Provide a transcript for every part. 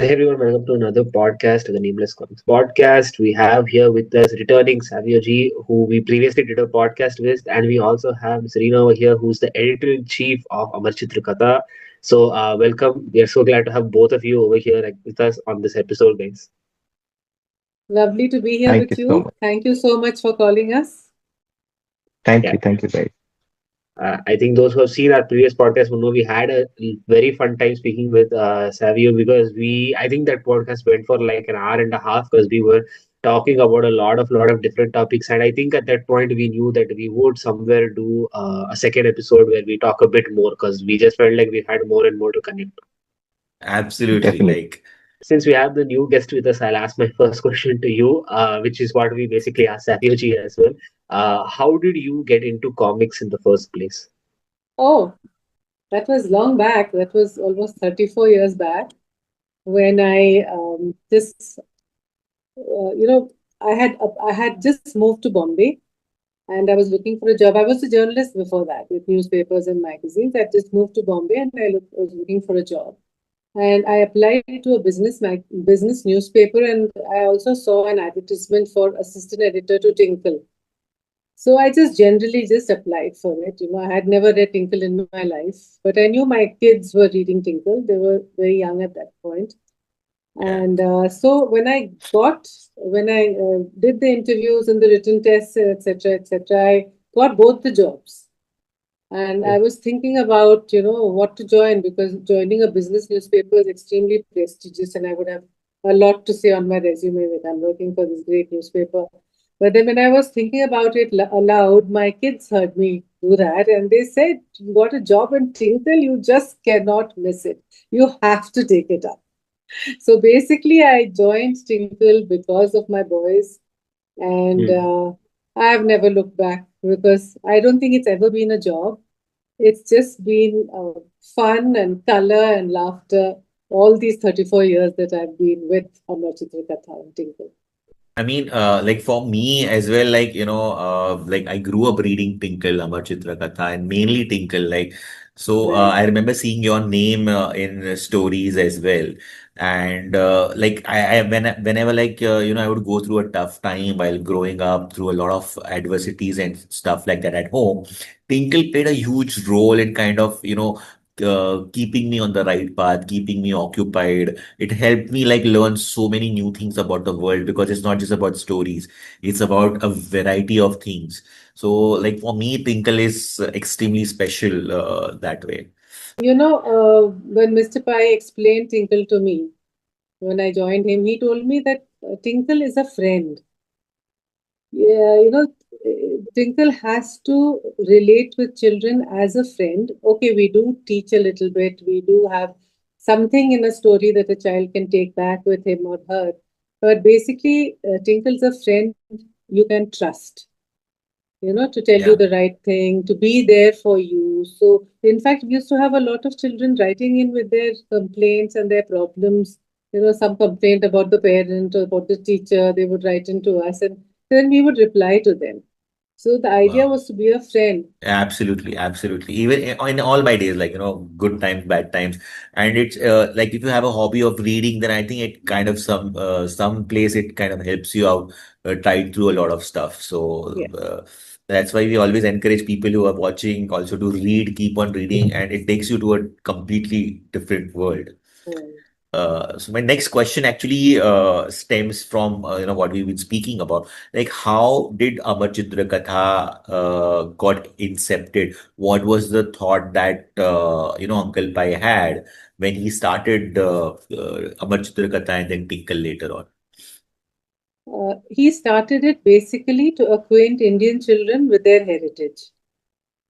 Hey everyone, welcome to another podcast of the Nameless Comics podcast. We have here with us returning Savio G, who we previously did a podcast with, and we also have Ms. Reena over here, who's the editor-in-chief of Amar Chitra Katha. So, welcome. We are so glad to have both of you over here with us on this episode, guys. Lovely to be here Thank you with so you. much. Thank you so much for calling us. Yeah. Thank you, guys. I think those who have seen our previous podcast will know we had a very fun time speaking with Savio because I think that podcast went for like an hour and a half because we were talking about a lot of different topics. And I think at that point we knew that we would somewhere do a second episode where we talk a bit more because we just felt like we had more and more to connect. Absolutely. Definitely. Since we have the new guest with us, I'll ask my first question to you, which is what we basically asked Savio as well. How did you get into comics in the first place? Oh, that was long back. That was almost 34 years back when I just, you know, I had just moved to Bombay and I was looking for a job. I was a journalist before that with newspapers and magazines. I just moved to Bombay and was looking for a job. And I applied to a business newspaper, and I also saw an advertisement for assistant editor to Tinkle. So I just generally just applied for it. I had never read Tinkle in my life, but I knew my kids were reading Tinkle. They were very young at that point. Yeah. And so when I did the interviews and the written tests, etc., I got both the jobs. And I was thinking about, what to join because joining a business newspaper is extremely prestigious and I would have a lot to say on my resume that I'm working for this great newspaper. But then when I was thinking about it aloud, my kids heard me do that and they said, you got a job in Tinkle, you just cannot miss it. You have to take it up. So basically, I joined Tinkle because of my boys and Hmm. I have never looked back because I don't think it's ever been a job. It's just been fun and color and laughter all these 34 years that I've been with Amar Chitra Katha and Tinkle. I mean, like for me as well, like, like I grew up reading Tinkle, Amar Chitra Katha, and mainly Tinkle. Right. I remember seeing your name in stories as well. And like whenever I would go through a tough time while growing up through a lot of adversities and stuff like that at home, Tinkle played a huge role in kind of, keeping me on the right path, keeping me occupied. It helped me like learn so many new things about the world because it's not just about stories, it's about a variety of things. So like for me, Tinkle is extremely special that way. When Mr. Pai explained Tinkle to me, when I joined him, he told me that Tinkle is a friend. Yeah, Tinkle has to relate with children as a friend. Okay, we do teach a little bit. We do have something in a story that a child can take back with him or her. But basically, Tinkle's a friend you can trust, to tell you Yeah. the right thing, to be there for you. So, in fact, we used to have a lot of children writing in with their complaints and their problems. Some complaint about the parent or about the teacher, they would write into us, and then we would reply to them. So, the idea Wow. was to be a friend. Absolutely, absolutely. Even in all my days, like, good times, bad times. And it's like if you have a hobby of reading, then I think it kind of some place it kind of helps you out, tide through a lot of stuff. So Yeah. that's why we always encourage people who are watching also to read, keep on reading, and it takes you to a completely different world. Mm. So my next question actually stems from what we've been speaking about. Like, how did Amar Chitra Katha got incepted? What was the thought that Uncle Pai had when he started Amar Chitra Katha and then Tinkle later on? He started it basically to acquaint Indian children with their heritage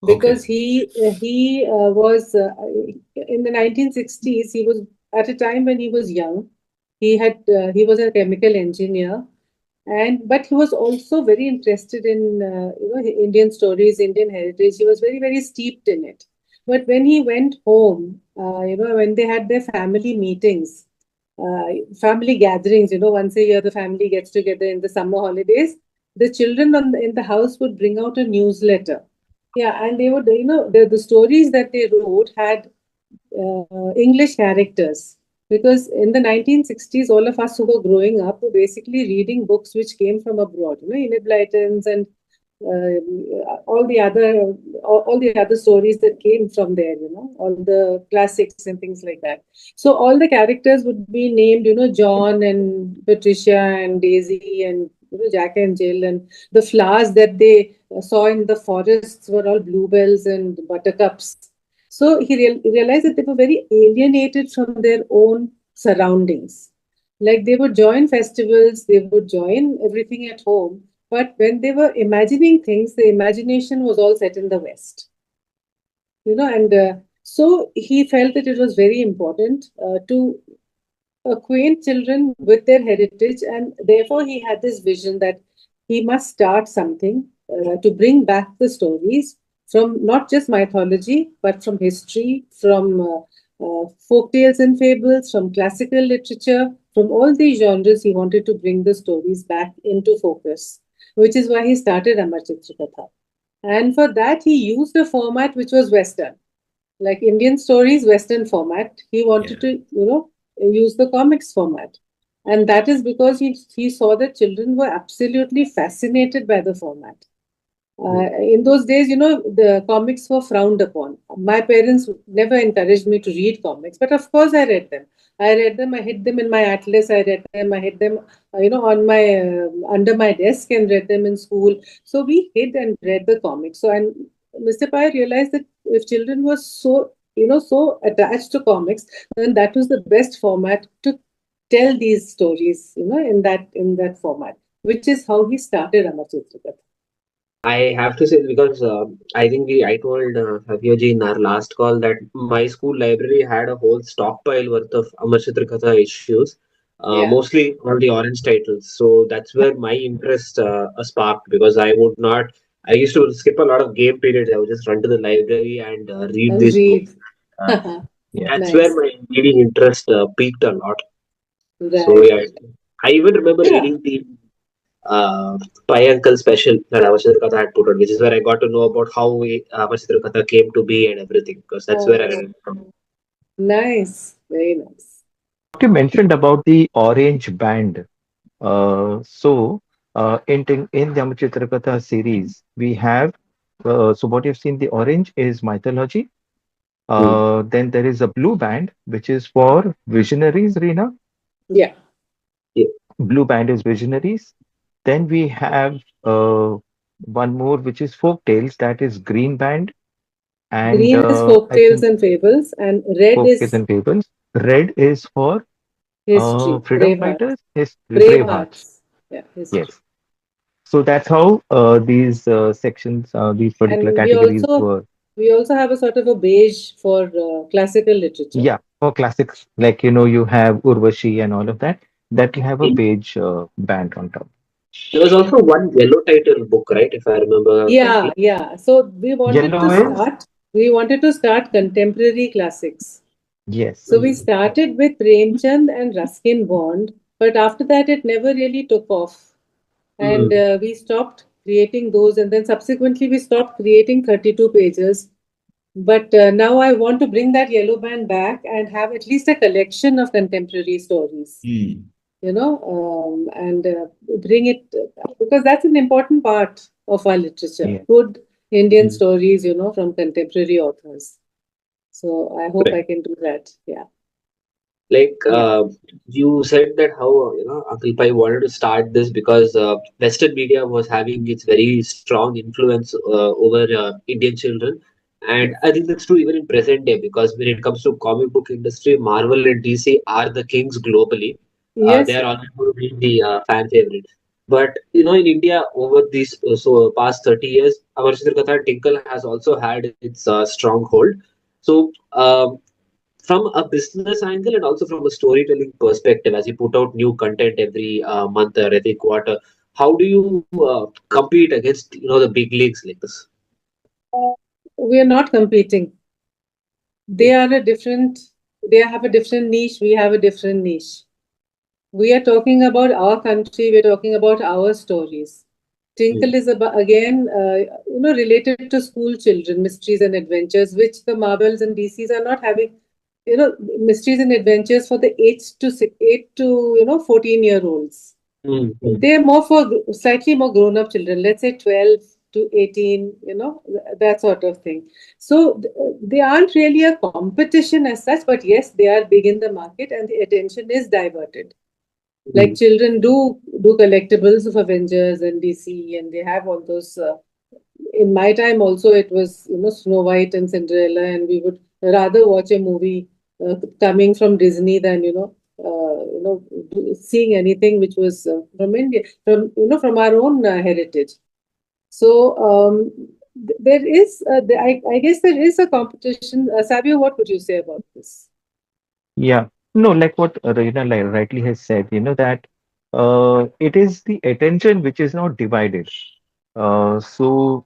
because Okay. he was in the 1960s. He was at a time when he was young. He was a chemical engineer, and but he was also very interested in Indian stories, Indian heritage. He was very steeped in it. But when he went home, when they had their family meetings, family gatherings, once a year the family gets together in the summer holidays, the children in the house would bring out a newsletter. Yeah, and they would, the stories that they wrote had English characters. Because in the 1960s, all of us who were growing up were basically reading books which came from abroad, Enid Blyton's and all the other stories that came from there, all the classics and things like that. So all the characters would be named, John and Patricia and Daisy and Jack and Jill, and the flowers that they saw in the forests were all bluebells and buttercups. So he realized that they were very alienated from their own surroundings. Like they would join festivals, they would join everything at home, but when they were imagining things, the imagination was all set in the West. And so he felt that it was very important to acquaint children with their heritage, and therefore he had this vision that he must start something to bring back the stories from not just mythology, but from history, from folk tales and fables, from classical literature, from all these genres. He wanted to bring the stories back into focus, which is why he started Amar Chitra Katha. And for that, he used a format which was Western, like Indian stories, Western format. He wanted to, use the comics format. And that is because he saw that children were absolutely fascinated by the format. In those days, the comics were frowned upon. My parents never encouraged me to read comics, but of course I read them. I hid them in my atlas, I read them, I hid them, on my, under my desk and read them in school. So we hid and read the comics. So, and Mr. Pai realized that if children were so, so attached to comics, then that was the best format to tell these stories, in that format, which is how he started Amar Chitra Katha. I have to say because I think I told Savio ji in our last call that my school library had a whole stockpile worth of Amar Chitra Katha issues, Yeah. mostly all the orange titles. So that's where my interest sparked because I would not. I used to skip a lot of game periods. I would just run to the library and read And these read. books. Uh, that's where Nice. my reading interest peaked a lot. So Right. yeah, I even remember Yeah. reading the Pai Uncle special that Amachitra Katha had put on, which is where I got to know about how Amachitra Katha came to be and everything, because that's where I Oh, read it from. nice. Very nice. You mentioned about the orange band. In the Amachitrakatha series, we have so what you've seen, the orange is mythology. Hmm. Then there is a blue band, which is for visionaries, Reena. Yeah. Yeah. Blue band is visionaries. Then we have one more, which is folk tales, that is green band. And Green is folk I tales think and fables, and red folk tales is and fables. Red is for history. freedom Bravehearts. fighters, is brave hearts. Bravehearts. Yeah, history. Yes. So that's how these sections, these particular And categories were. we also have a sort of a beige for classical literature. Yeah, for classics, like you have Urvashi and all of that, that you have a beige band on top. There was also one yellow title book, right? If I remember Yeah, correctly. yeah. So Yellow is, we wanted to start contemporary classics. yes. So we started with Premchand and Ruskin Bond, but after that it never really took off. And Hmm. we stopped creating those, and then subsequently we stopped creating 32 pages. But now I want to bring that yellow band back and have at least a collection of contemporary stories, Hmm. and bring it because that's an important part of our literature. Yeah. Good Indian Hmm. stories, from contemporary authors. So I hope Correct. I can do that. Yeah. Like Yeah. you said that how Uncle Pai wanted to start this because Western media was having its very strong influence over Indian children, and Yes. I think that's true even in present day because when it comes to comic book industry, Marvel and DC are the kings globally. They Yes. are always going to be the fan favorite. But in India over these past 30 years, our Katha Tinkle has also had its stronghold. So from a business angle and also from a storytelling perspective, as you put out new content every month or every quarter, how do you compete against the big leagues like this? We are not competing. They Okay. are a different, they have a different niche. We have a different niche. We are talking about our country. We're talking about our stories. Mm. Tinkle is about, again, related to school children, mysteries and adventures, which the Marvels and DCs are not having. mysteries and adventures for the 8 to 14-year-olds. They're more for slightly more grown-up children, let's say 12 to 18, that sort of thing. So they aren't really a competition as such, but yes, they are big in the market and the attention is diverted. Like children do collectibles of Avengers and DC, and they have all those. In my time, also it was Snow White and Cinderella, and we would rather watch a movie coming from Disney than seeing anything which was from India, from our own heritage. So there is, I guess there is a competition. Savio, what would you say about this? Yeah. No, like what Reena rightly has said, that it is the attention which is not divided. So,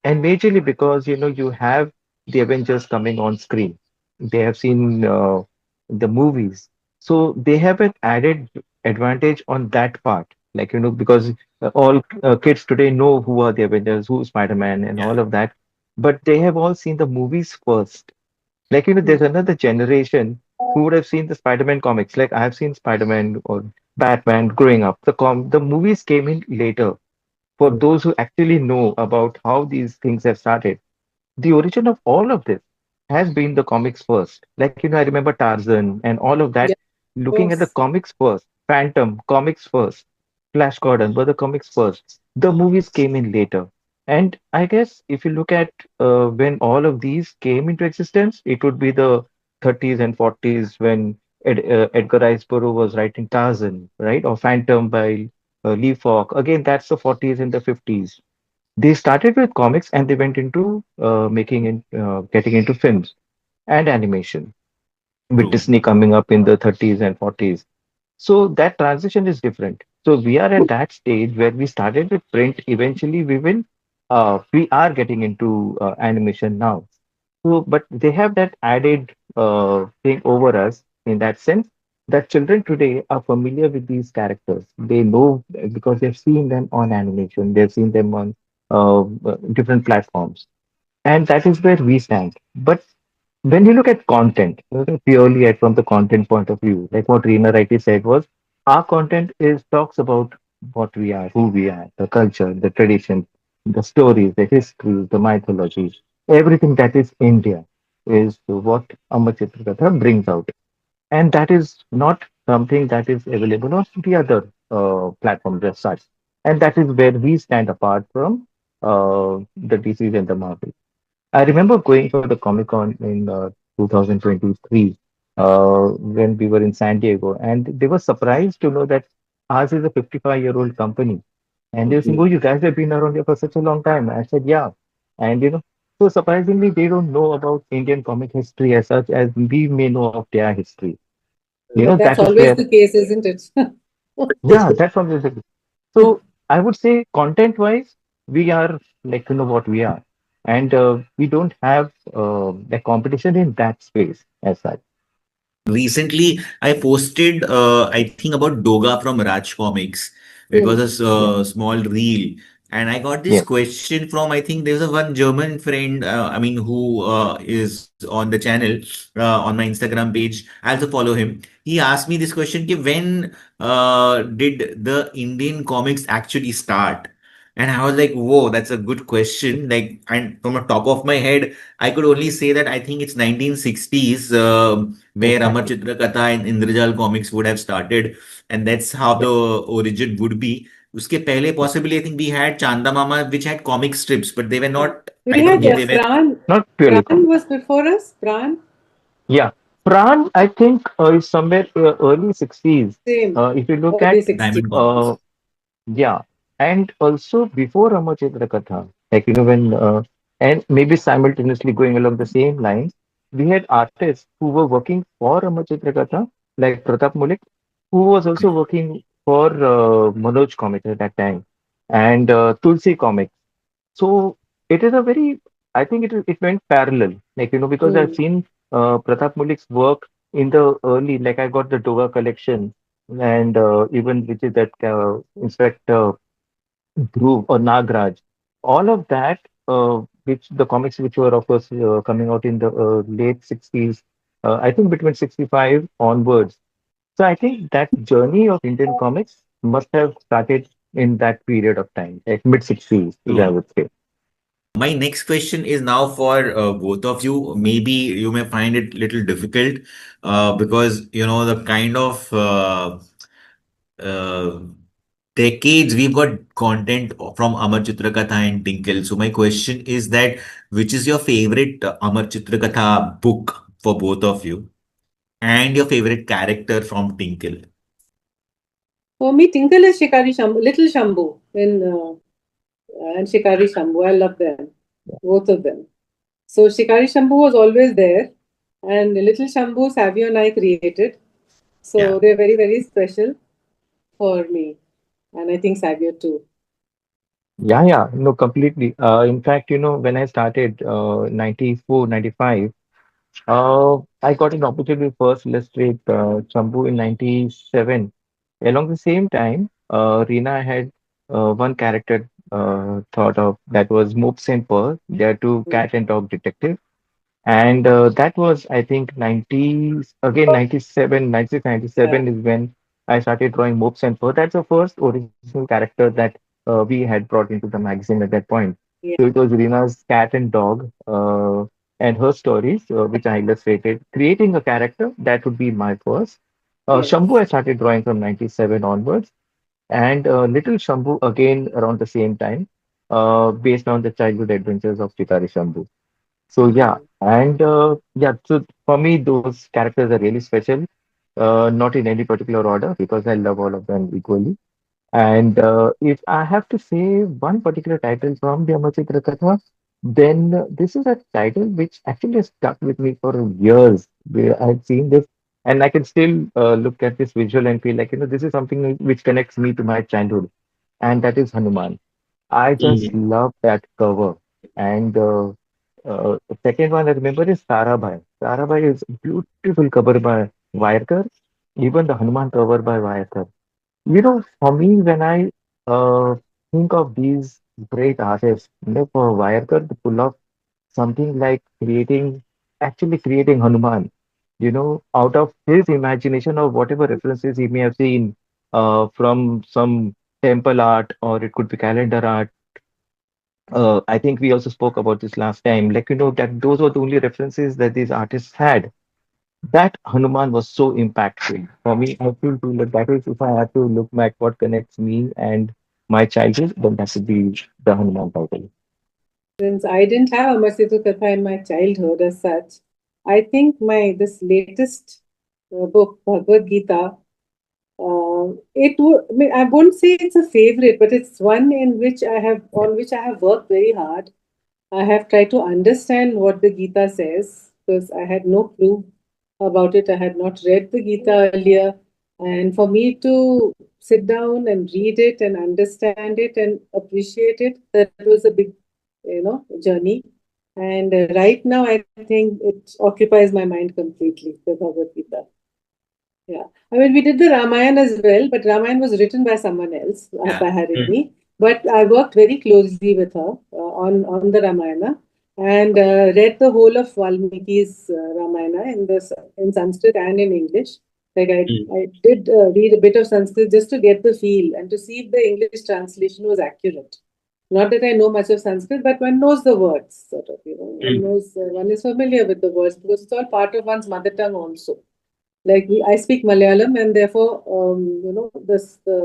and majorly because, you have the Avengers coming on screen. They have seen the movies. So they have an added advantage on that part. Like, because all kids today know who are the Avengers, who is Spider-Man and Yeah. all of that. But they have all seen the movies first. Like, there's another generation who would have seen the Spider-Man comics. Like, I have seen Spider-Man or Batman growing up. The movies came in later for those who actually know about how these things have started. The origin of all of this has been the comics first. Like, I remember Tarzan and all of that, Yeah, of looking at the course. comics first. Phantom, comics first. Flash Gordon were the comics first. The movies came in later. And I guess if you look at when all of these came into existence, it would be the 30s and 40s when Edgar Rice Burroughs was writing Tarzan, right? Or Phantom by Lee Falk. Again, that's the 40s and the 50s. They started with comics and they went into getting into films and animation with True. Disney coming up in the 30s and 40s. So that transition is different. So we are at that stage where we started with print. Eventually, we are getting into animation now. So, but they have that added thing over us in that sense that children today are familiar with these characters. They know because they've seen them on animation, they've seen them on different platforms, and that is where we stand. But when you look at content, purely from the content point of view, like what Reena rightly said was, our content is talks about what we are, who we are, the culture, the tradition, the stories, the history, the mythology, everything that is India is what Amar Chitra Katha brings out. And that is not something that is available on the other platforms as such. And that is where we stand apart from the DCs and the Marvel. I remember going for the Comic Con in 2023 when we were in San Diego, and they were surprised to know that ours is a 55-year-old company. And they were saying, "Oh, you guys have been around here for such a long time." I said, "Yeah." And so surprisingly, they don't know about Indian comic history as such as we may know of their history. But that's That is always where, the case, isn't it? yeah, that's what they said. So I would say content-wise, we are like what we are, and we don't have a competition in that space as such. Recently, I posted, I think about Doga from Raj Comics. It was Hmm. a Yeah, small reel, and I got this yeah. question from, I think there's a one German friend, I mean, who is on the channel, on my Instagram page. I also follow him. He asked me this question, कि when did the Indian comics actually start? And I was like, whoa, that's a good question. Like, and from the top of my head, I could only say that I think it's 1960s. Where Amar Exactly. Chitra Katha and Indrajal comics would have started, and that's how Yeah, the origin would be. उसके पहले yeah. possibly I think we had Chanda Mama, which had comic strips, but they were not. We I don't had think Yes, they were Pran. not purely Pran comic. was before us. Pran, Yeah, Pran, I think is somewhere early 60s. same. If you look Early at, 60s. Diamond uh, Comics. yeah, and also before Ramachandra Katha, like when and maybe simultaneously going along the same lines, we had artists who were working for Ramachandra Katha, like Pratap Mulik, who was also working for Manoj Comics at that time, and Tulsi Comics. So it is a very, I think it went parallel, like because I've Hmm. seen Pratap Mulik's work in the early, like I got the Doga collection, and even which is that Inspector Dhruv or Nagraj, all of that, which the comics which were of course coming out in the late 60s. I think between 65 onwards. So I think that journey of Indian comics must have started in that period of time, like mid 60s, I True. would say. My next question is now for both of you. Maybe you may find it little difficult because you know the kind of uh, decades we've got content from Amar Chitra Katha and Tinkle. So my question is that which is your favorite Amar Chitra Katha book for both of you, and your favorite character from Tinkle? For me, Tinkle is Shikari Shambhu, Little Shambhu and Shikari Shambhu. I love them, both of them. So Shikari Shambhu was always there, and Little Shambhu, Savio and I created. So Yeah. they're very, very special for me, and I think Savio too. Yeah, yeah, no, completely. In fact, when I started 94, 95, I got an opportunity to first illustrate Chambu in 97. Along the same time, Reena had one character thought of that was Moops and Pearl. They are two Mm. cat and dog detectives. And that was, I think, 90s, again, 97, 96, Yeah, 97 is when I started drawing Moops and Pearl. That's the first original character that we had brought into the magazine at that point. yeah, So it was Reena's cat and dog and her stories, which I illustrated. Creating a character, that would be my first. Shambhu, yes. I started drawing from 97 onwards. And Little Shambhu, again, around the same time, based on the childhood adventures of Chitari Shambhu. So yeah, Mm. and so for me, those characters are really special. Not in any particular order because I love all of them equally. And if I have to say one particular title from the Amar Chitra Katha, then this is a title which actually has stuck with me for years. I've seen this, and I can still look at this visual and feel like, this is something which connects me to my childhood, and that is Hanuman. I just Mm. love that cover. And the second one I remember is Tarabai. Tarabai is a beautiful cover by Wayarkar, even the Hanuman cover by Wayarkar. For me, when I think of these great artists, for Wayarkar to pull off something like actually creating Hanuman, out of his imagination or whatever references he may have seen from some temple art or it could be calendar art. I think we also spoke about this last time. Like, that those were the only references that these artists had. That Hanuman was so impactful. For me, I feel too that that is if I have to look back what connects me and my childhood, then that would be the Hanuman title. Since I didn't have a Amasitu Katha in my childhood as such, I think my this latest book, Bhagavad Gita, I mean, I won't say it's a favorite, but it's one in which on which I have worked very hard. I have tried to understand what the Gita says because I had no clue about it. I had not read the Gita earlier. And for me to sit down and read it and understand it and appreciate it, that was a big, journey. And right now, I think it occupies my mind completely, the Bhagavad Gita. Yeah. I mean, we did the Ramayana as well, but Ramayana was written by someone else, Yeah. by Mm. Harini. But I worked very closely with her on the Ramayana and read the whole of Valmiki's Ramayana in Sanskrit and in English. Like Mm. I did read a bit of Sanskrit just to get the feel and to see if the English translation was accurate. Not that I know much of Sanskrit, but one knows the words, sort of, one Mm. knows, one is familiar with the words because it's all part of one's mother tongue also. Like I speak Malayalam, and therefore, this the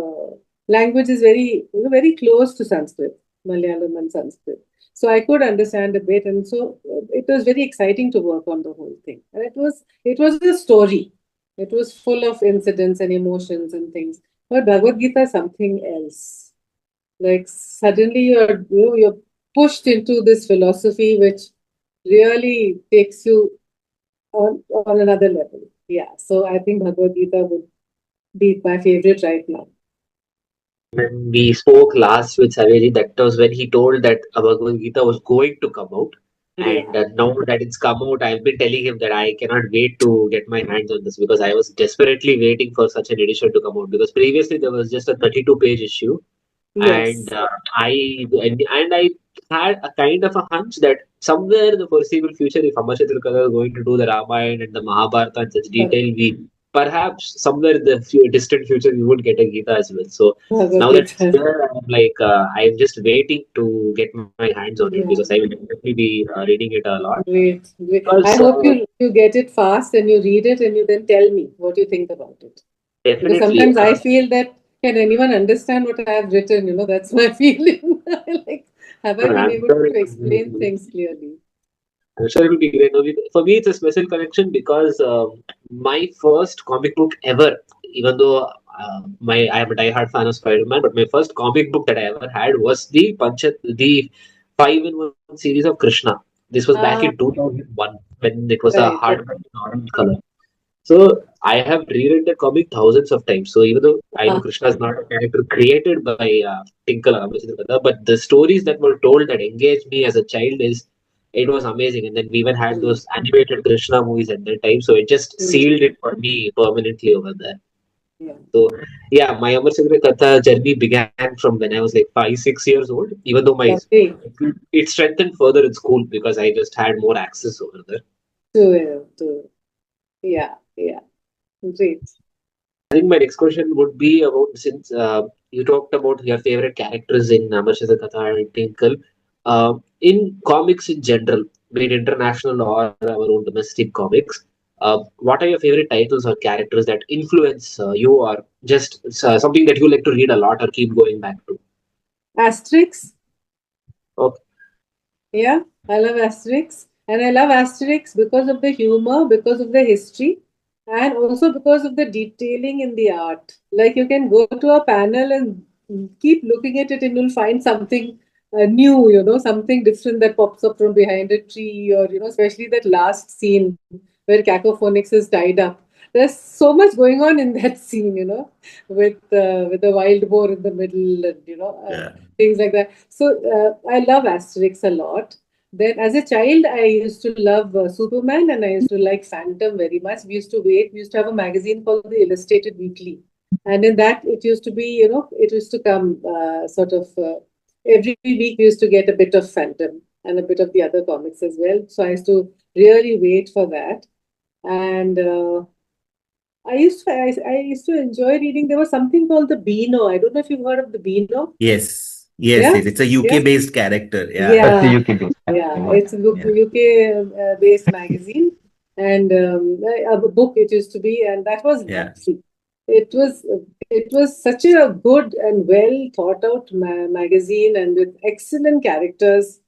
language is very, very close to Sanskrit, Malayalam and Sanskrit. So I could understand a bit, and so it was very exciting to work on the whole thing. And it was a story. It was full of incidents and emotions and things. But Bhagavad Gita is something else. Like suddenly you're pushed into this philosophy which really takes you on another level. Yeah. So I think Bhagavad Gita would be my favorite right now. When we spoke last with Saveri, that was when he told that Bhagavad Gita was going to come out. And Yeah. now that it's come out, I've been telling him that I cannot wait to get my hands on this because I was desperately waiting for such an edition to come out. Because previously there was just a 32-page issue, and Yes. I and I had a kind of a hunch that somewhere in the foreseeable future, if Amar Katha is going to do the Ramayana and the Mahabharata in such detail, we perhaps somewhere in the distant future we would get a Gita as well. So Bhagavad now that it's Gita. there, I'm like, I'm just waiting to get my hands on it because Yeah, I will definitely be reading it a lot. great, great. I Because hope you get it fast and you read it and you then tell me what you think about it. Because definitely, sometimes I feel that can anyone understand what I have written? That's my feeling. Like, have I been I'm able sure to it explain will. things clearly? I'm sure it will be great. No, for me, it's a special connection because my first comic book ever, even though my I am a diehard fan of Spider-Man, but my first comic book that I ever had was the 5-in-1 series of Krishna. This was back in Ah, 2001 when it was a right, right. hardback in orange color. So I have reread the comic thousands of times. So even though I know Ah, Krishna is not a character created by Tinkle or Katha, but the stories that were told that engaged me as a child is it was amazing. And then we even had mm, those animated Krishna movies at that time, so it just mm, sealed it for me permanently over there. yeah. So yeah, my Amar Katha journey began from when I was like 5, 6 years old. Even though Lovely. it strengthened further in school because I just had more access over there. To yeah, yeah. Great. I think my next question would be about since you talked about your favorite characters in Amarshada Katha and Tinkle. In comics in general, be it international or our own domestic comics, what are your favorite titles or characters that influence you or just something that you like to read a lot or keep going back to? Asterix. Okay. Yeah, I love Asterix. And I love Asterix because of the humor, because of the history, and also because of the detailing in the art. Like you can go to a panel and keep looking at it and you'll find something new, something different that pops up from behind a tree, or, especially that last scene where Cacophonix is tied up. There's so much going on in that scene, with the wild boar in the middle and, Yeah. things like that. So I love Asterix a lot. Then, as a child, I used to love Superman and I used to like Phantom very much. We used to have a magazine called the Illustrated Weekly. And in that, it used to be, it used to come every week, we used to get a bit of Phantom and a bit of the other comics as well. So I used to really wait for that. And I used to enjoy reading. There was something called the Beano. I don't know if you've heard of the Beano. Yes. Yes. Yeah, Yes. It's a yeah, UK based character. Yeah. That's the yeah, UK based yeah. campaign, yeah. It's a Yeah. UK based magazine and a book it used to be, and that was Yeah. lovely. It was such a good and well thought out magazine and with excellent characters.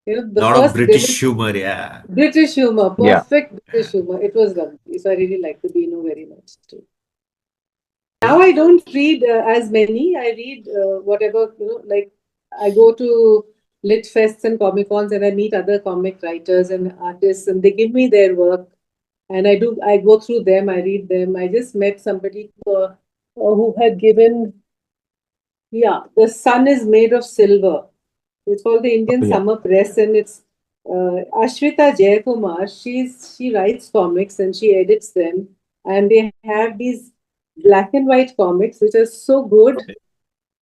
The Lot of first British villain, humor. Yeah. British humor, Yeah. perfect British humor. It was lovely. So I really like the Beano very much too. Now I don't read as many. I read whatever, like I go to lit fests and comic cons and I meet other comic writers and artists and they give me their work and I go through them, I read them. I just met somebody who had given, yeah, The Sun is Made of Silver. It's called the Oh, Indian yeah. Summer Press, and it's Ashwita Jayakumar. She writes comics and she edits them, and they have these black and white comics which are so good. Okay.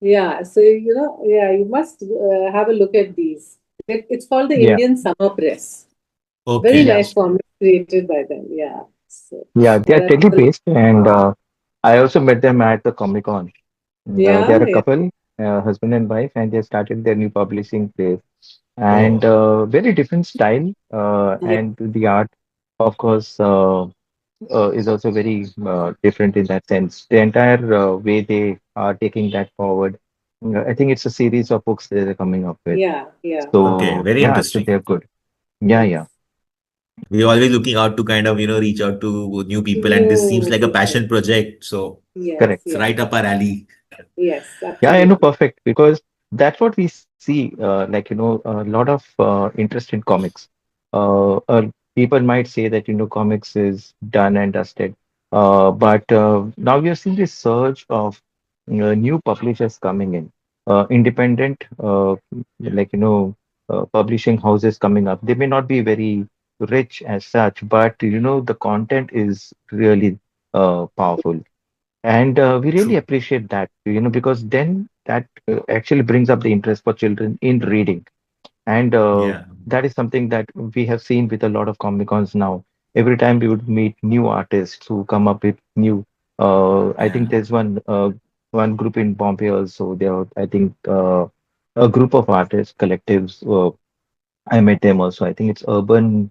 Yeah, so yeah, you must have a look at these. It's called the Yeah. Indian Summer Press. Very Okay. Yeah. nice comics created by them. Yeah, so Yeah. They are that's Delhi based, and I also met them at the Comic Con. They yeah, are a yeah, couple, husband and wife, and they started their new publishing place. And Oh, very different style, yeah, and the art, of course, is also very different in that sense. The entire way they are taking that forward. I think it's a series of books that they're coming up with. yeah, yeah. okay. So Very yeah, so interesting. they're good. Yeah, Yes. yeah, We're always looking out to kind of, reach out to new people, and this seems New like a people. passion project. So Yes, correct. it's yes, right up our alley. yes, Yeah, I know, absolutely. perfect, because that's what we see. A lot of interest in comics. People might say that comics is done and dusted, but now we are seeing this surge of new publishers coming in, independent, publishing houses coming up. They may not be very rich as such, but the content is really powerful. And we really True. appreciate that, because then that actually brings up the interest for children in reading. And Yeah. that is something that we have seen with a lot of Comic Cons now. Every time we would meet new artists who come up with new. I think Yeah. there's one group in Bombay also. There, are, I think, a group of artists collectives. I met them also. I think it's Urban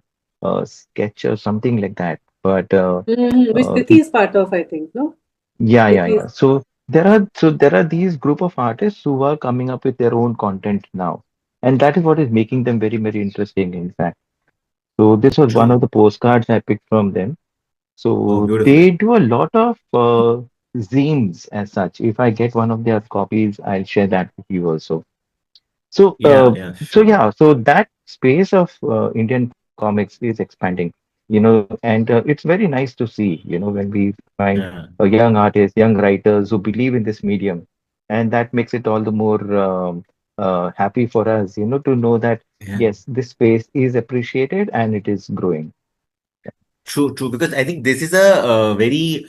Sketch or something like that. But Which Kriti is part of, I think, no? yeah, yeah, Kriti is. yeah. So there are these group of artists who are coming up with their own content now, and that is what is making them very, very interesting, in fact. So this was one of True. the postcards I picked from them. Oh, So beautiful. they do a lot of zines as such. If I get one of their copies, I'll share that with you also. So, Yeah, yeah, so sure. yeah, so that space of Indian comics is expanding, and it's very nice to see, when we find Yeah. young artists, young writers who believe in this medium, and that makes it all the more happy for us, to know that Yeah. yes, this space is appreciated and it is growing. True, true. Because I think this is a very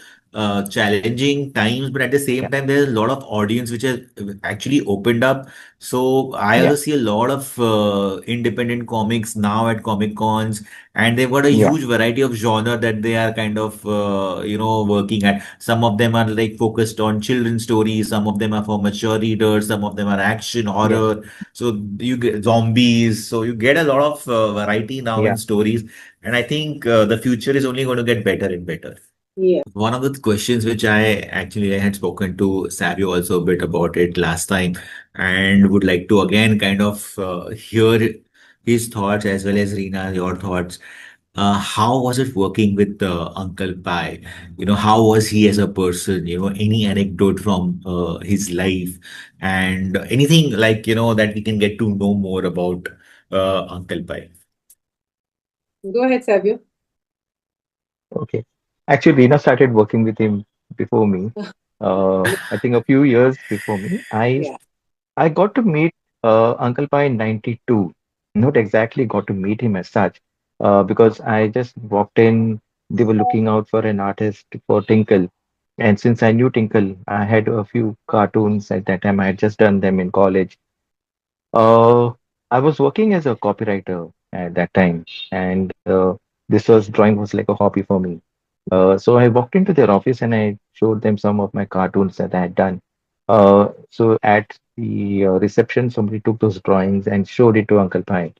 challenging times, but at the same Yeah, time, there's a lot of audience which has actually opened up. So I also yeah, see a lot of independent comics now at Comic Cons, and they've got a yeah, huge variety of genre that they are kind of working at. Some of them are like focused on children's stories, some of them are for mature readers, some of them are action, yes, horror. So you get zombies. So you get a lot of variety now in yeah, stories. And I think the future is only going to get better and better. Yeah. One of the questions which I had spoken to Savio also a bit about it last time, and would like to again kind of hear his thoughts as well as Reena, your thoughts. How was it working with Uncle Pai? How was he as a person? Any anecdote from his life and anything like, that we can get to know more about Uncle Pai. Go ahead, Savio. okay. Actually, Reena started working with him before me. I think a few years before me. Yeah. I got to meet Uncle Pai in 92. Not exactly got to meet him as such, because I just walked in. They were looking out for an artist for Tinkle. And since I knew Tinkle, I had a few cartoons at that time. I had just done them in college. Uh, I was working as a copywriter at that time, and drawing was like a hobby for me. So I walked into their office and I showed them some of my cartoons that I had done. So at the reception, somebody took those drawings and showed it to Uncle Pai.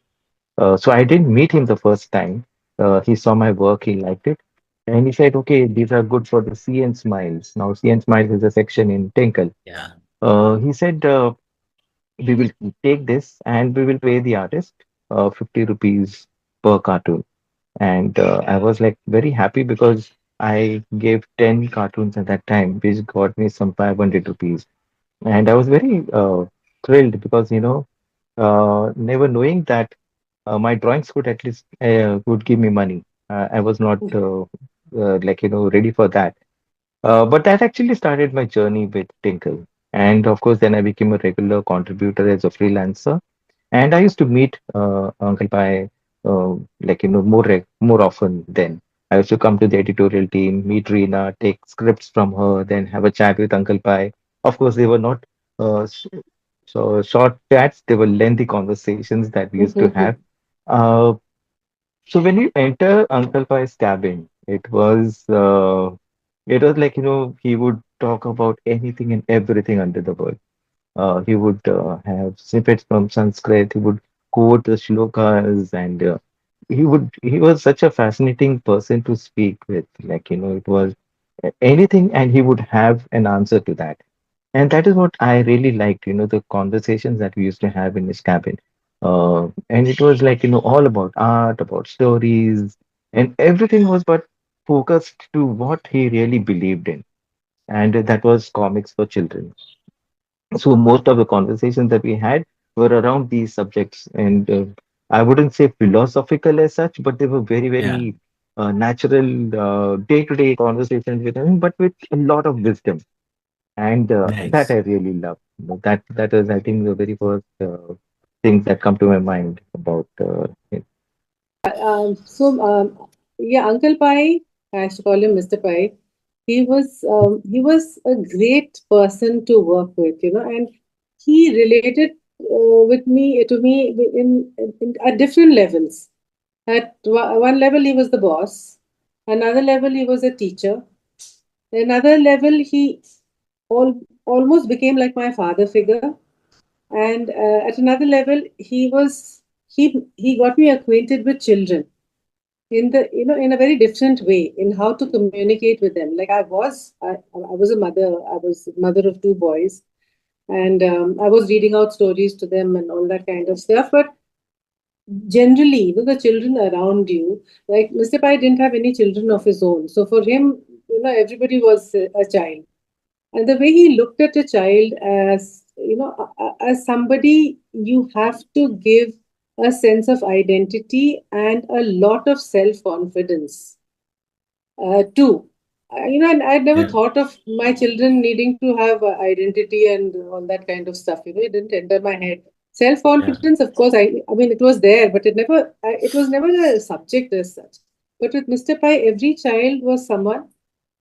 So I didn't meet him the first time. He saw my work, he liked it, and he said, "Okay, these are good for the C and Smiles." Now, C and Smiles is a section in Tinkle. Yeah. He said, "We will take this and we will pay the artist 50 rupees per cartoon." And I was like very happy because I gave 10 cartoons at that time, which got me some 500 rupees. And I was very thrilled because, never knowing that my drawings could at least would give me money. I was not ready for that. But that actually started my journey with Tinkle. And of course, then I became a regular contributor as a freelancer. And I used to meet Uncle Pai, more often then. I used to come to the editorial team, meet Reena, take scripts from her, then have a chat with Uncle Pai. Of course, they were not so short chats; they were lengthy conversations that we used to have. Uh, so when we enter Uncle Pai's cabin, it was like he would talk about anything and everything under the world. He would have snippets from Sanskrit. He would quote the shlokas, and he was such a fascinating person to speak with. Like, it was anything, and he would have an answer to that. And that is what I really liked, the conversations that we used to have in his cabin. And it was like, all about art, about stories, and everything was but focused to what he really believed in. And that was comics for children. So most of the conversations that we had were around these subjects, and I wouldn't say philosophical as such, but they were very, Yeah. very natural, day-to-day conversations with him, but with a lot of wisdom, and that I Nice. really love. That is, I think, the very first things that come to my mind about it. So, yeah, Uncle Pai, I used to call him Mr. Pai. He was a great person to work with, and he related with me to me in at different levels. At one level, he was the boss. Another level, he was a teacher. Another level, he almost became like my father figure. And at another level, he got me acquainted with children in the in a very different way in how to communicate with them. Like I was a mother. I was mother of two boys, and I was reading out stories to them and all that kind of stuff. But generally, the children around you, like Mr. Pai didn't have any children of his own. So for him, everybody was a child. And the way he looked at a child as, as somebody you have to give a sense of identity and a lot of self-confidence too. And I'd never Yeah. thought of my children needing to have identity and all that kind of stuff. It didn't enter my head. Yeah. Self-confidence, of course, I mean, it was there, but it was never a subject as such. But with Mr. Pai, every child was someone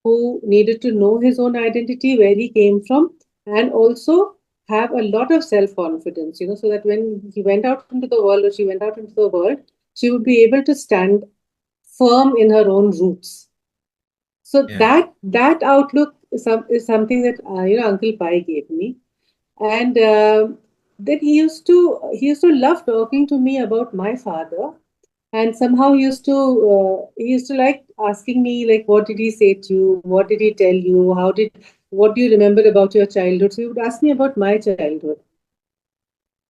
who needed to know his own identity, where he came from, and also have a lot of self-confidence, so that when he went out into the world or she went out into the world, she would be able to stand firm in her own roots. So Yeah. that outlook is something that Uncle Pai gave me, and then he used to love talking to me about my father, and somehow he used to like asking me like, what did he say to you, what did he tell you, what do you remember about your childhood. So he would ask me about my childhood,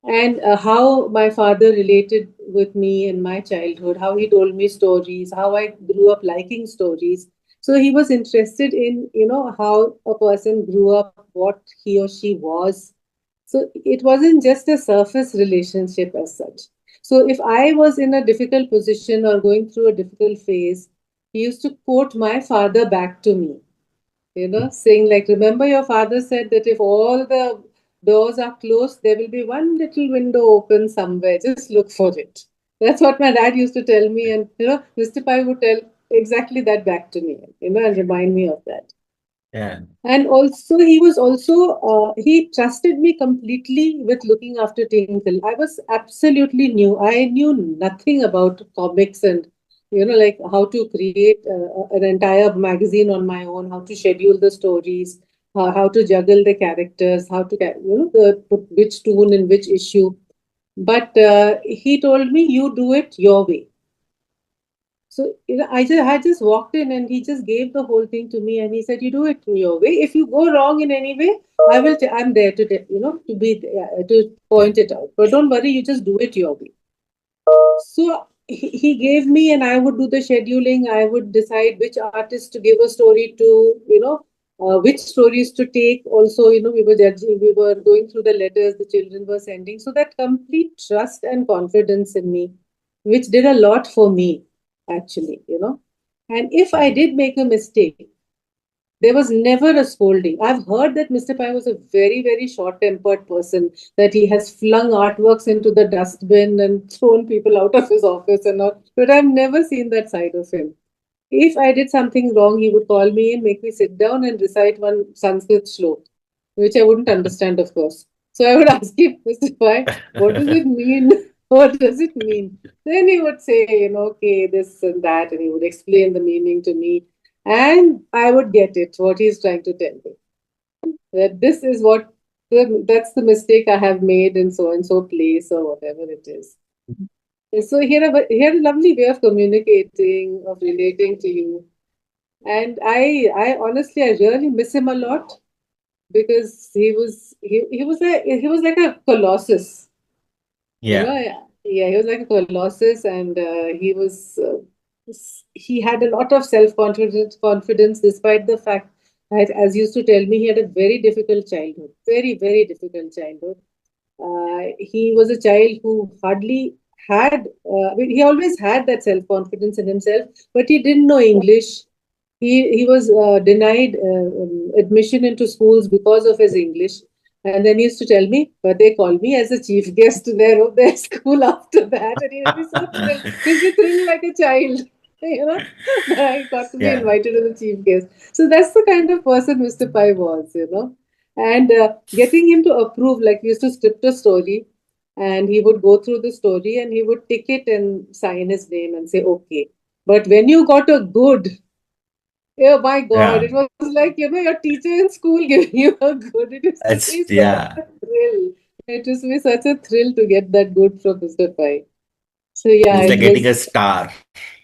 and how my father related with me in my childhood, how he told me stories, how I grew up liking stories. So he was interested in, how a person grew up, what he or she was. So it wasn't just a surface relationship as such. So if I was in a difficult position or going through a difficult phase, he used to quote my father back to me, saying like, remember your father said that if all the doors are closed, there will be one little window open somewhere. Just look for it. That's what my dad used to tell me. And, Mr. Pai would tell exactly that back to me, and remind me of that. Yeah. And also, he trusted me completely with looking after Tinkle. I was absolutely new. I knew nothing about comics and, like how to create an entire magazine on my own, how to schedule the stories, how to juggle the characters, how to, put which tune in which issue. But he told me, you do it your way. So I just walked in and he just gave the whole thing to me and he said, "You do it in your way. If you go wrong in any way, I'm there to to be there, to point it out. But don't worry, you just do it your way." So he gave me, and I would do the scheduling. I would decide which artist to give a story to, which stories to take. Also, we were judging, we were going through the letters the children were sending. So that complete trust and confidence in me, which did a lot for me, actually. And if I did make a mistake, there was never a scolding. I've heard that Mr. Pai was a very, very short tempered person, that he has flung artworks into the dustbin and thrown people out of his office and all. But I've never seen that side of him. If I did something wrong, he would call me and make me sit down and recite one Sanskrit shlok, which I wouldn't understand, of course. So I would ask him, Mr. Pai, what does it mean? What does it mean? Then he would say, okay, this and that, and he would explain the meaning to me. And I would get it, what he's trying to tell me. That this is that's the mistake I have made in so and so place or whatever it is. So he had a lovely way of communicating, of relating to you. And I honestly, I really miss him a lot because he was like a colossus. Yeah. Yeah, he was like a colossus, and he had a lot of confidence despite the fact that, as he used to tell me, he had a very difficult childhood, very, very difficult childhood. He was a child who hardly had, I mean, he always had that self confidence in himself, but he didn't know English. He was denied admission into schools because of his English. And then he used to tell me, but they call me as a chief guest to their school after that. And he would be so thrilled. He'd be thrilled like a child, that I got to be Yeah. invited as a chief guest. So that's the kind of person Mr. Pai was. And getting him to approve, like we used to script a story, and he would go through the story and he would tick it and sign his name and say, okay. But when you got a good, oh my God, Yeah, it was like, your teacher in school giving you a good. It used to be that's such yeah. a thrill. It used to be such a thrill to get that good from Mr. Pai. So yeah, It's it like getting was, a star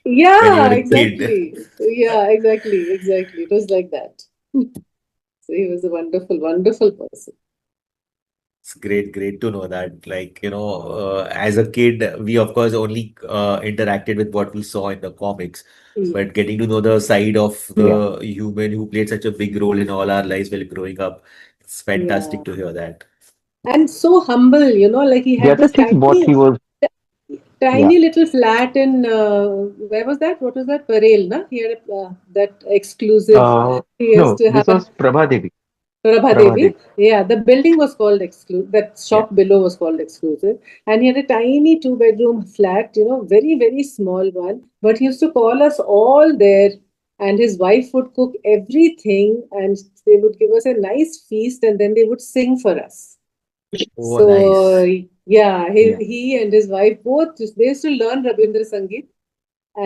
when you were yeah, a kid. exactly. Yeah, exactly. It was like that. So he was a wonderful, wonderful person. It's great to know that. Like, as a kid, we of course only interacted with what we saw in the comics, but Yes. getting to know the side of Yeah. the human who played such a big role in all our lives while growing up, it's Yeah. fantastic to hear that. And so humble, like he The had other this thing, what he was, yeah. tiny little flat in where was that? What was that? Parel, na? He had that exclusive. Uh, He used no, to this have a was Prabhadevi. Prabha Devi. Prabhadevi. Yeah, the building was called exclusive. That Yeah. shop below was called exclusive, and he had a tiny two-bedroom flat. Very small one. But he used to call us all there, and his wife would cook everything, and they would give us a nice feast, and then they would sing for us. Oh, So nice. yeah, Yeah. he and his wife both they used to learn Rabindra Sangeet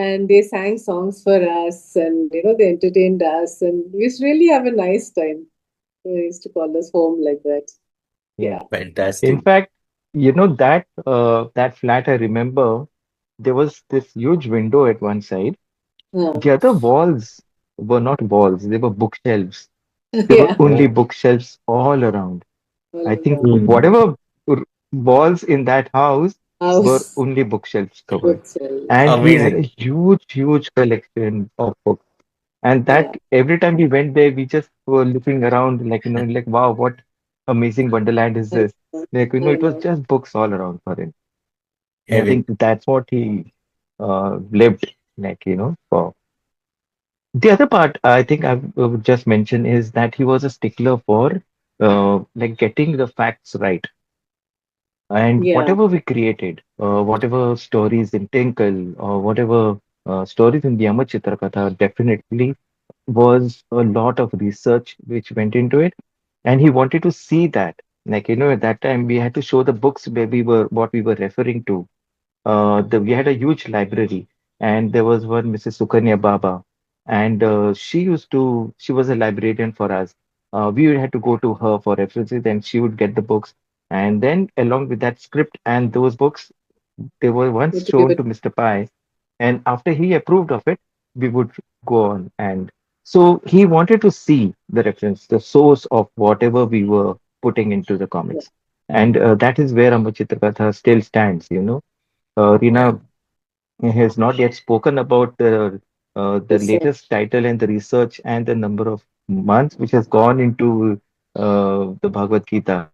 and they sang songs for us and they entertained us and we used to really have a nice time. They used to call us home like that. Yeah. Yeah. In Fantastic. fact, that flat, I remember there was this huge window at one side. Uh, The other walls were not walls, they were bookshelves. There were yeah. only Oh. bookshelves all around. All I think around. Mm. whatever walls in that house were House only bookshelves covered. bookshelves. And he had a Amazing. huge collection of books. And Yeah. that every time we went there, we just were looking around, like, like, wow, what amazing wonderland is I this? know. Like, I it was know. just books all around for him. And I think Heaven. that's what he lived, like, for. The other part I think I would just mention is that he was a stickler for like getting the facts right. And Yeah. whatever we created, whatever stories in Tinkle or whatever stories in the Amar Chitra Katha, definitely was a lot of research which went into it. And he wanted to see that. Like, at that time we had to show the books where we were, what we were referring to. We had a huge library, and there was one Mrs. Sukanya Baba, and she was a librarian for us. We had to go to her for references, and she would get the books. And then, along with that script and those books, they were You once have to give shown to it. Mr. Pai, and after he approved of it, we would go on. And so he wanted to see the reference, the source of whatever we were putting into the Yeah. comics. And that is where Amar Chitrakatha still stands. Yeah. Reena has not yet spoken about the Research. latest title and the research and the number of months which has gone into the Bhagavad Gita.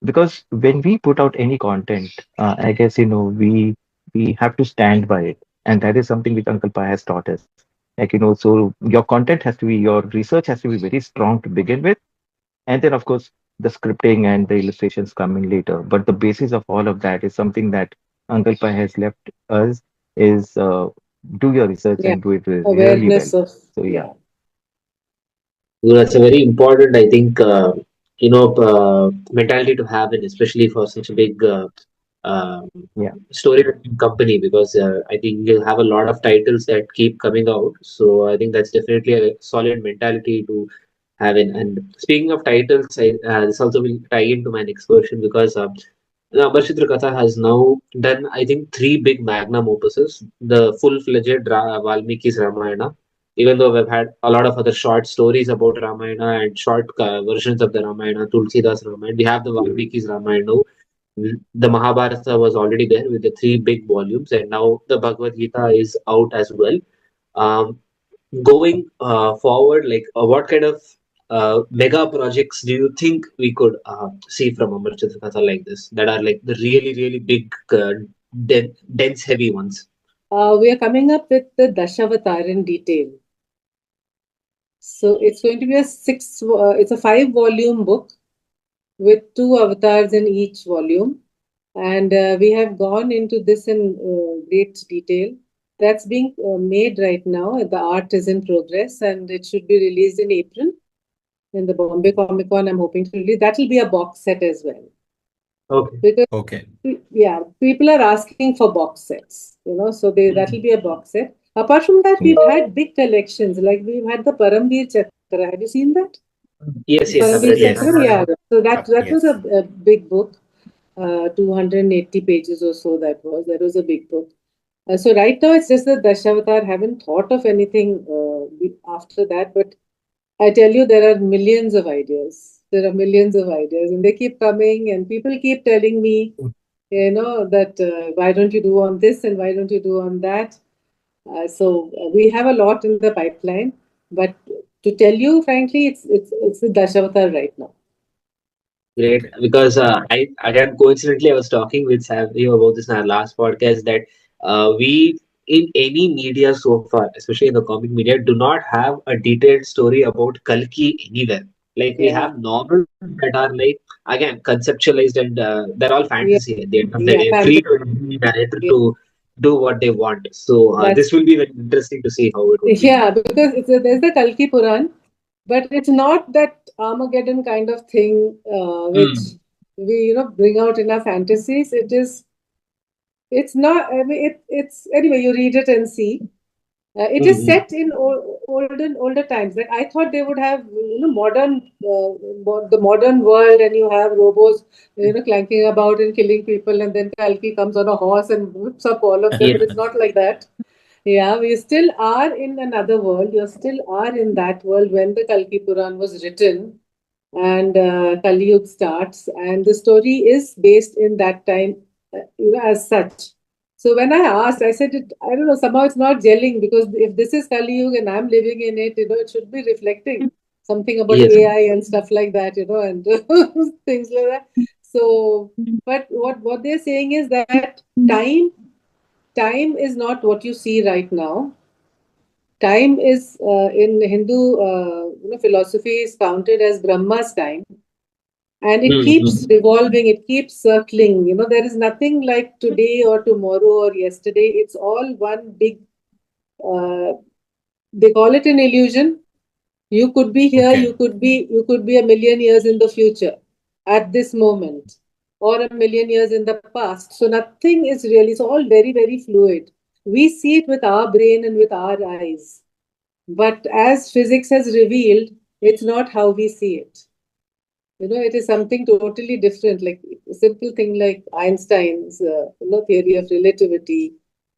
Because when we put out any content, I guess we have to stand by it, and that is something which Uncle Pai has taught us. So your content has to be, your research has to be very strong to begin with, and then, of course, the scripting and the illustrations come in later. But the basis of all of that is something that Uncle Pai has left us is do your research Yeah. and do it really well. Awareness of, So yeah, yeah. That's a very important, I think, mentality to have, and especially for such a big um yeah, story company, because I think you have a lot of titles that keep coming out. So I think that's definitely a solid mentality to have. And speaking of titles, this also will tie into my next question because the Amar Katha has now done, I think, three big magnum opuses. The full-fledged Valmiki's Ramayana, even though we've had a lot of other short stories about Ramayana and short versions of the Ramayana, Tulsidas Ramayana. We have the Valmiki's Ramayana now. The Mahabharata was already there with the three big volumes, and now the Bhagavad Gita is out as well. Um, Going forward, like what kind of mega projects do you think we could see from Amar Katha like this that are like the really big, dense, heavy ones? We are coming up with the Dashaavatar in detail. So it's going to be it's a 5-volume book with 2 avatars in each volume. And we have gone into this in great detail. That's being made right now. The art is in progress and it should be released in April. In the Bombay Comic Con, I'm hoping to release. That will be a box set as well. Okay. Because Okay. yeah, people are asking for box sets, so that will be a box set. Apart from that, we've had big collections, like we've had the Paramveer Chakra. Have you seen that? Yes, yes, I've Paramveer read that. Chakra, yeah. So that was Yes. a big book, 280 pages or so. That was a big book. So right now it's just the Dashaavatar. Haven't thought of anything after that, but I tell you, there are millions of ideas. There are millions of ideas, and they keep coming, and people keep telling me, that why don't you do on this and why don't you do on that? So we have a lot in the pipeline, but to tell you frankly, it's the Dashaavatar right now. Great, Okay. because I again coincidentally I was talking with Savio about this in our last podcast that we in any media so far, especially in the comic media, do not have a detailed story about Kalki anywhere. Like we Yeah, have novels that are like again conceptualized and they're all yeah, fantasy at the end of the yeah, day, free fantasy. to any director Yeah, to do what they want. So that's this will be very interesting to see how it would be. yeah, because there's the Kalki Puran, but it's not that Armageddon kind of thing which Mm. we bring out in our fantasies. It's not. I mean, it's anyway. You read it and see. It is Mm-hmm. set in older times. Like I thought they would have modern the modern world, and you have robots clanking about and killing people, and then Kalki comes on a horse and whips up all of them. Yeah. But it's not like that. Yeah, we still are in another world. You still are in that world when the Kalki Puran was written and Kali Yuga starts, and the story is based in that time, as such. So when I asked, I said, I don't know, somehow it's not gelling because if this is Kali Yuga and I'm living in it, it should be reflecting something about Yes. AI and stuff like that, and things like that. So, but what they're saying is that time is not what you see right now. Time is in Hindu philosophy is counted as Brahma's time, and it keeps Mm-hmm. revolving, it keeps circling. There is nothing like today or tomorrow or yesterday. It's all one big. Uh, they call it an illusion. You could be here. Okay. You could be a million years in the future, at this moment, or a million years in the past. So nothing is really. It's all very very fluid. We see it with our brain and with our eyes. But as physics has revealed, it's not how we see it. It is something totally different, like a simple thing like Einstein's, theory of relativity.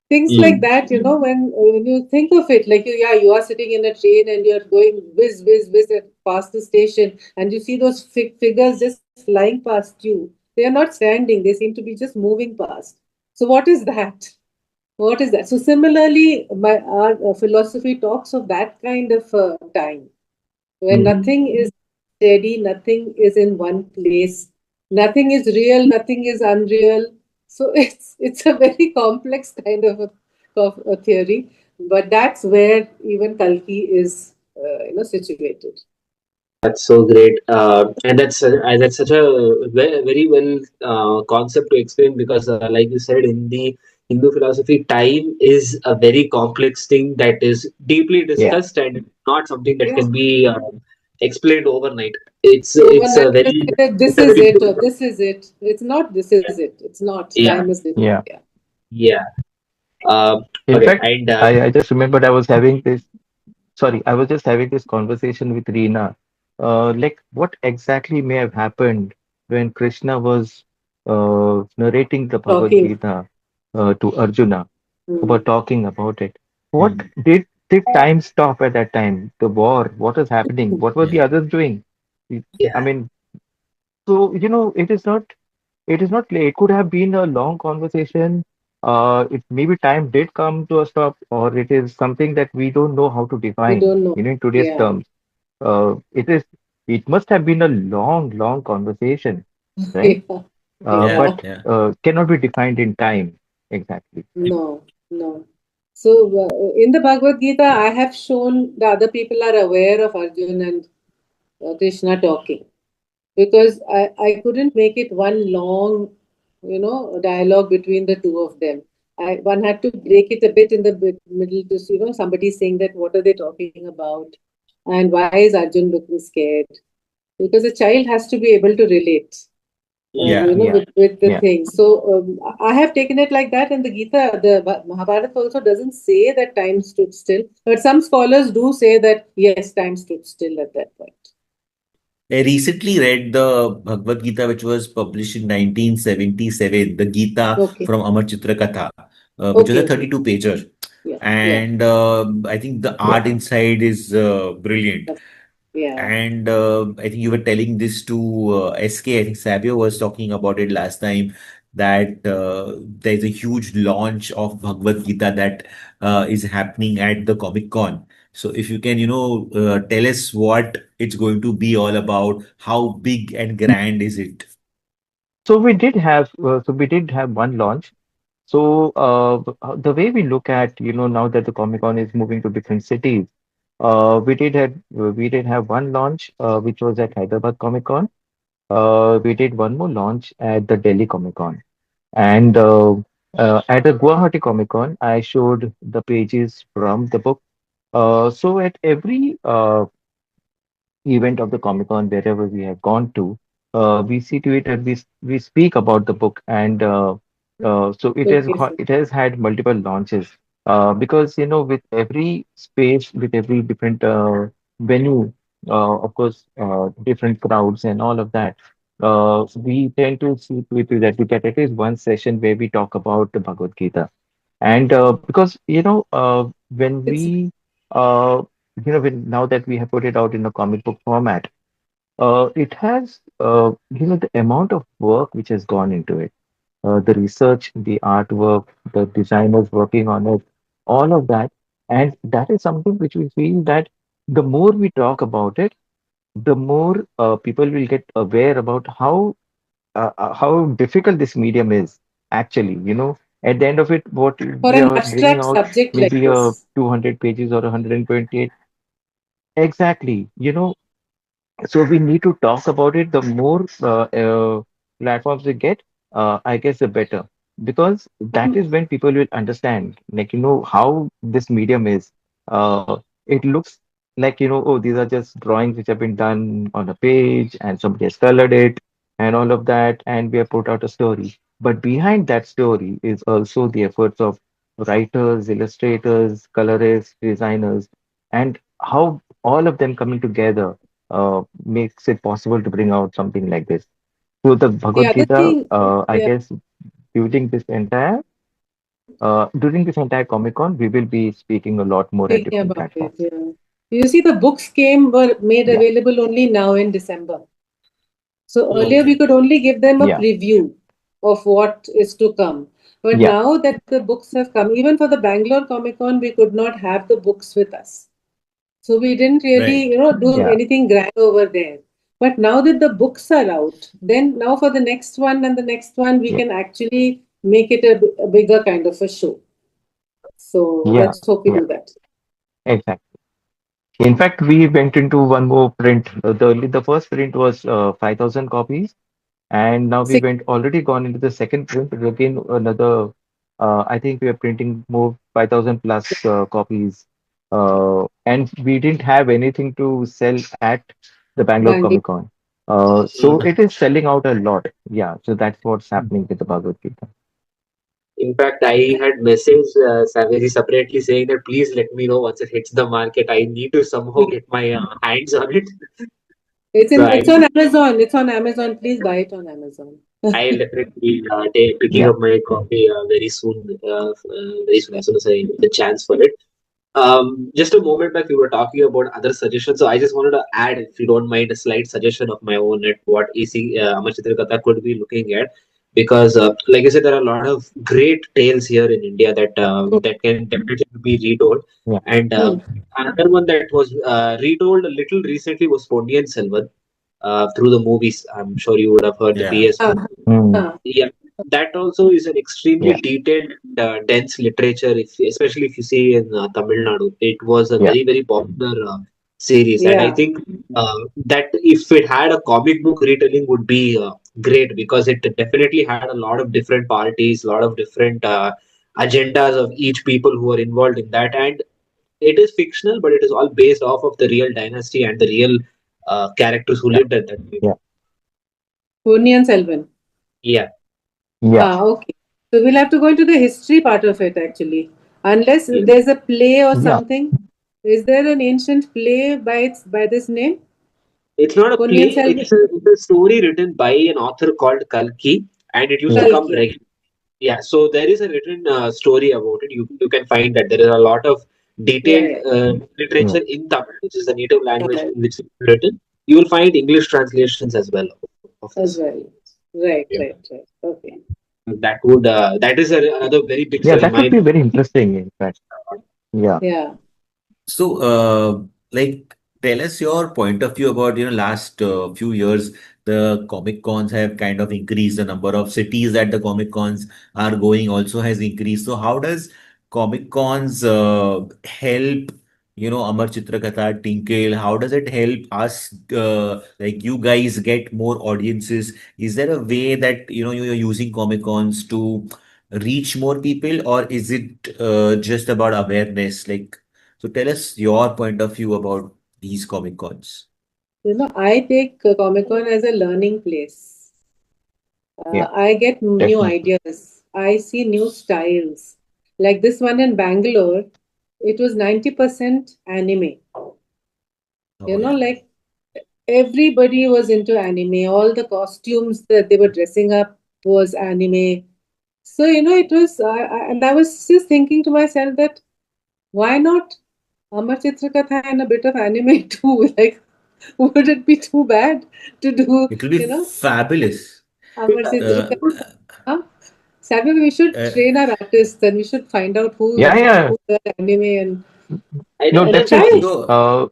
Things like Mm. that, when you think of it, like, yeah, you are sitting in a train and you're going whiz, whiz, whiz past the station, and you see those figures just flying past you. They are not standing, they seem to be just moving past. So, what is that? What is that? So similarly, our philosophy talks of that kind of time where Mm. nothing is steady, nothing is in one place, nothing is real, nothing is unreal. So it's a very complex kind of a theory, but that's where even Kalki is situated. That's so great, and that's such a very, very well concept to explain because, like you said, in the Hindu philosophy, time is a very complex thing that is deeply Yeah. discussed and not something that Yeah. can be explained overnight. It's a Overnight, very this it's a is very it or good this is it. It's not this is it. It's not. yeah Time is different. Yeah. Yeah. yeah. In Okay, fact, and I just remembered I was having this, sorry, I was just having this conversation with Reena. Like, what exactly may have happened when Krishna was narrating the Bhagavad Talking. Gita to Arjuna Hmm. about talking about it? What Mm. did time stop at that time? The war, what is happening? What were the Yeah. others doing? I yeah mean, so it is not clear. It could have been a long conversation. It maybe time did come to a stop, or it is something that we don't know how to We define, don't know. in today's Yeah. terms. It is. It must have been a long, long conversation, right? Yeah. Yeah. But Yeah. Yeah. cannot be defined in time exactly. No, no. So in the Bhagavad Gita, I have shown the other people are aware of Arjun and Krishna talking because I couldn't make it one long, dialogue between the two of them. One had to break it a bit in the middle to, somebody saying that what are they talking about and why is Arjun looking scared? Because a child has to be able to relate. Yeah. with the Yeah. thing. So I have taken it like that, and the Gita, the Mahabharata also doesn't say that time stood still, but some scholars do say that yes, time stood still at that point. I recently read the Bhagavad Gita, which was published in 1977, the Gita Okay, from Amar Chitra Katha, which was okay, a okay. 32 pager. Yeah, yeah, And I think the Yeah. art inside is brilliant. yeah. And I think you were telling this to SK. I think Savio was talking about it last time that there's a huge launch of Bhagavad Gita that is happening at the Comic Con. So if you can, tell us what it's going to be all about, how big and grand is it? So we did have one launch. So the way we look at, now that the Comic Con is moving to different cities, we did have one launch, which was at Hyderabad Comic Con. We did one more launch at the Delhi Comic Con, and at the Guwahati Comic Con, I showed the pages from the book. So at every event of the Comic Con, wherever we have gone to, we see to it that we speak about the book, and so Okay, it has had multiple launches. Because with every space, with every different venue, of course, different crowds and all of that. We tend to see to it that we get at least one session where we talk about the Bhagavad Gita. And because when it's uh, now that we have put it out in a comic book format, it has the amount of work which has gone into it, the research, the artwork, the designers working on it, all of that, and that is something which we feel that the more we talk about it, the more people will get aware about how difficult this medium is actually. At the end of it, what for we an are bringing abstract out subject like maybe a this. 200 pages or 128. Exactly. So we need to talk about it. The more platforms we get, I guess the better, because that is when people will understand, like, how this medium is. It looks like, oh, these are just drawings which have been done on a page and somebody has colored it and all of that, and we have put out a story. But behind that story is also the efforts of writers, illustrators, colorists, designers, and how all of them coming together makes it possible to bring out something like this. So the The Bhagavad other Gita, thing, I yeah, guess during this entire Comic Con, we will be speaking a lot more at thinking different about it, platforms. yeah. You see, the books were made Yeah, available only now in December. So earlier we Okay. could only give them a yeah, preview of what is to come. But yeah, now that the books have come, even for the Bangalore Comic Con, we could not have the books with us. So we didn't really, Right. do yeah, anything grand over there. But now that the books are out, then now for the next one and the next one, we yeah, can actually make it a bigger kind of a show. So yeah, let's hope we yeah, do that. exactly. In fact, we went into one more print. The first print was 5,000 copies, and now we Six went already gone into the second print. Again, another, I think we are printing more 5,000 plus copies. And we didn't have anything to sell at the Bangalore Bangalore. Comic Con. So Mm. it is selling out a lot. Yeah, so that's what's happening with the Bhagavad Gita. In fact, I had messaged Saveri separately saying that please let me know once it hits the market. I need to somehow get my hands on it. So It's on Amazon. It's on Amazon. Please buy it on Amazon. I'll definitely take picking Yeah. up my copy very soon as soon as I get the chance for it. Just a moment back, we were talking about other suggestions. So I just wanted to add, if you don't mind, a slight suggestion of my own at what AC Amar Katha could be looking at. Because, like I said, there are a lot of great tales here in India that can definitely be retold. Yeah. And Hmm. another one that was retold a little recently was Ponniniyin Selvan through the movies. I'm sure you would have heard the Yeah. PS2. Ah, Mm, ah, Yeah, that also is an extremely yeah. detailed, dense literature. Especially if you see in Tamil Nadu, it was a Yeah. very popular series, and I yeah. think that if it had a comic book retelling would be great because it definitely had a lot of different parties, a lot of different agendas of each people who are involved in that, and it is fictional, but it is all based off of the real dynasty and the real characters who Yeah. lived at that time. Yeah. Ponniniyin Selvan. Yeah. Yeah, Okay. So we'll have to go into the history part of it actually. Unless Yeah. there's a play or yeah. something. Is there an ancient play by this name? It's not a Ponniniyin play, Selvan? it's a story written by an author called Kalki, and it used to Yeah. come Kalki. regularly. Yeah, so there is a written story about it. You can find that there is a lot of Yeah, detailed yeah. Yeah. literature in Tamil, which is the native language Tamil in which it's written. You will find English translations as well of as this. well. Right, Yeah. right, right. Okay. That is another very big Yeah, story in that would my. be very interesting, in fact. Yeah. Yeah. So, like, tell us your point of view about, last few years, the Comic Cons have kind of increased. The number of cities that the Comic Cons are going also has increased. So, how does Comic Cons help, Amar Chitra Katha, Tinkle? How does it help us, like you guys, get more audiences? Is there a way that, you're using Comic Cons to reach more people, or is it just about awareness? Like, so tell us your point of view about these Comic Cons. I take Comic Con as a learning place. Yeah, I get new definitely. ideas. I see new styles. Like this one in Bangalore, it was 90% anime. Oh yeah. Like everybody was into anime. All the costumes that they were dressing up was anime. So, it was, and I was just thinking to myself that why not Amar Chitrakatha and a bit of anime too? Like, would it be too bad to do, It will be fabulous. Amar Uh, Chitrakatha? Huh? Savio, we should uh, train our artists and we should find out Yeah, yeah. who the anime and No, I know try. definitely. so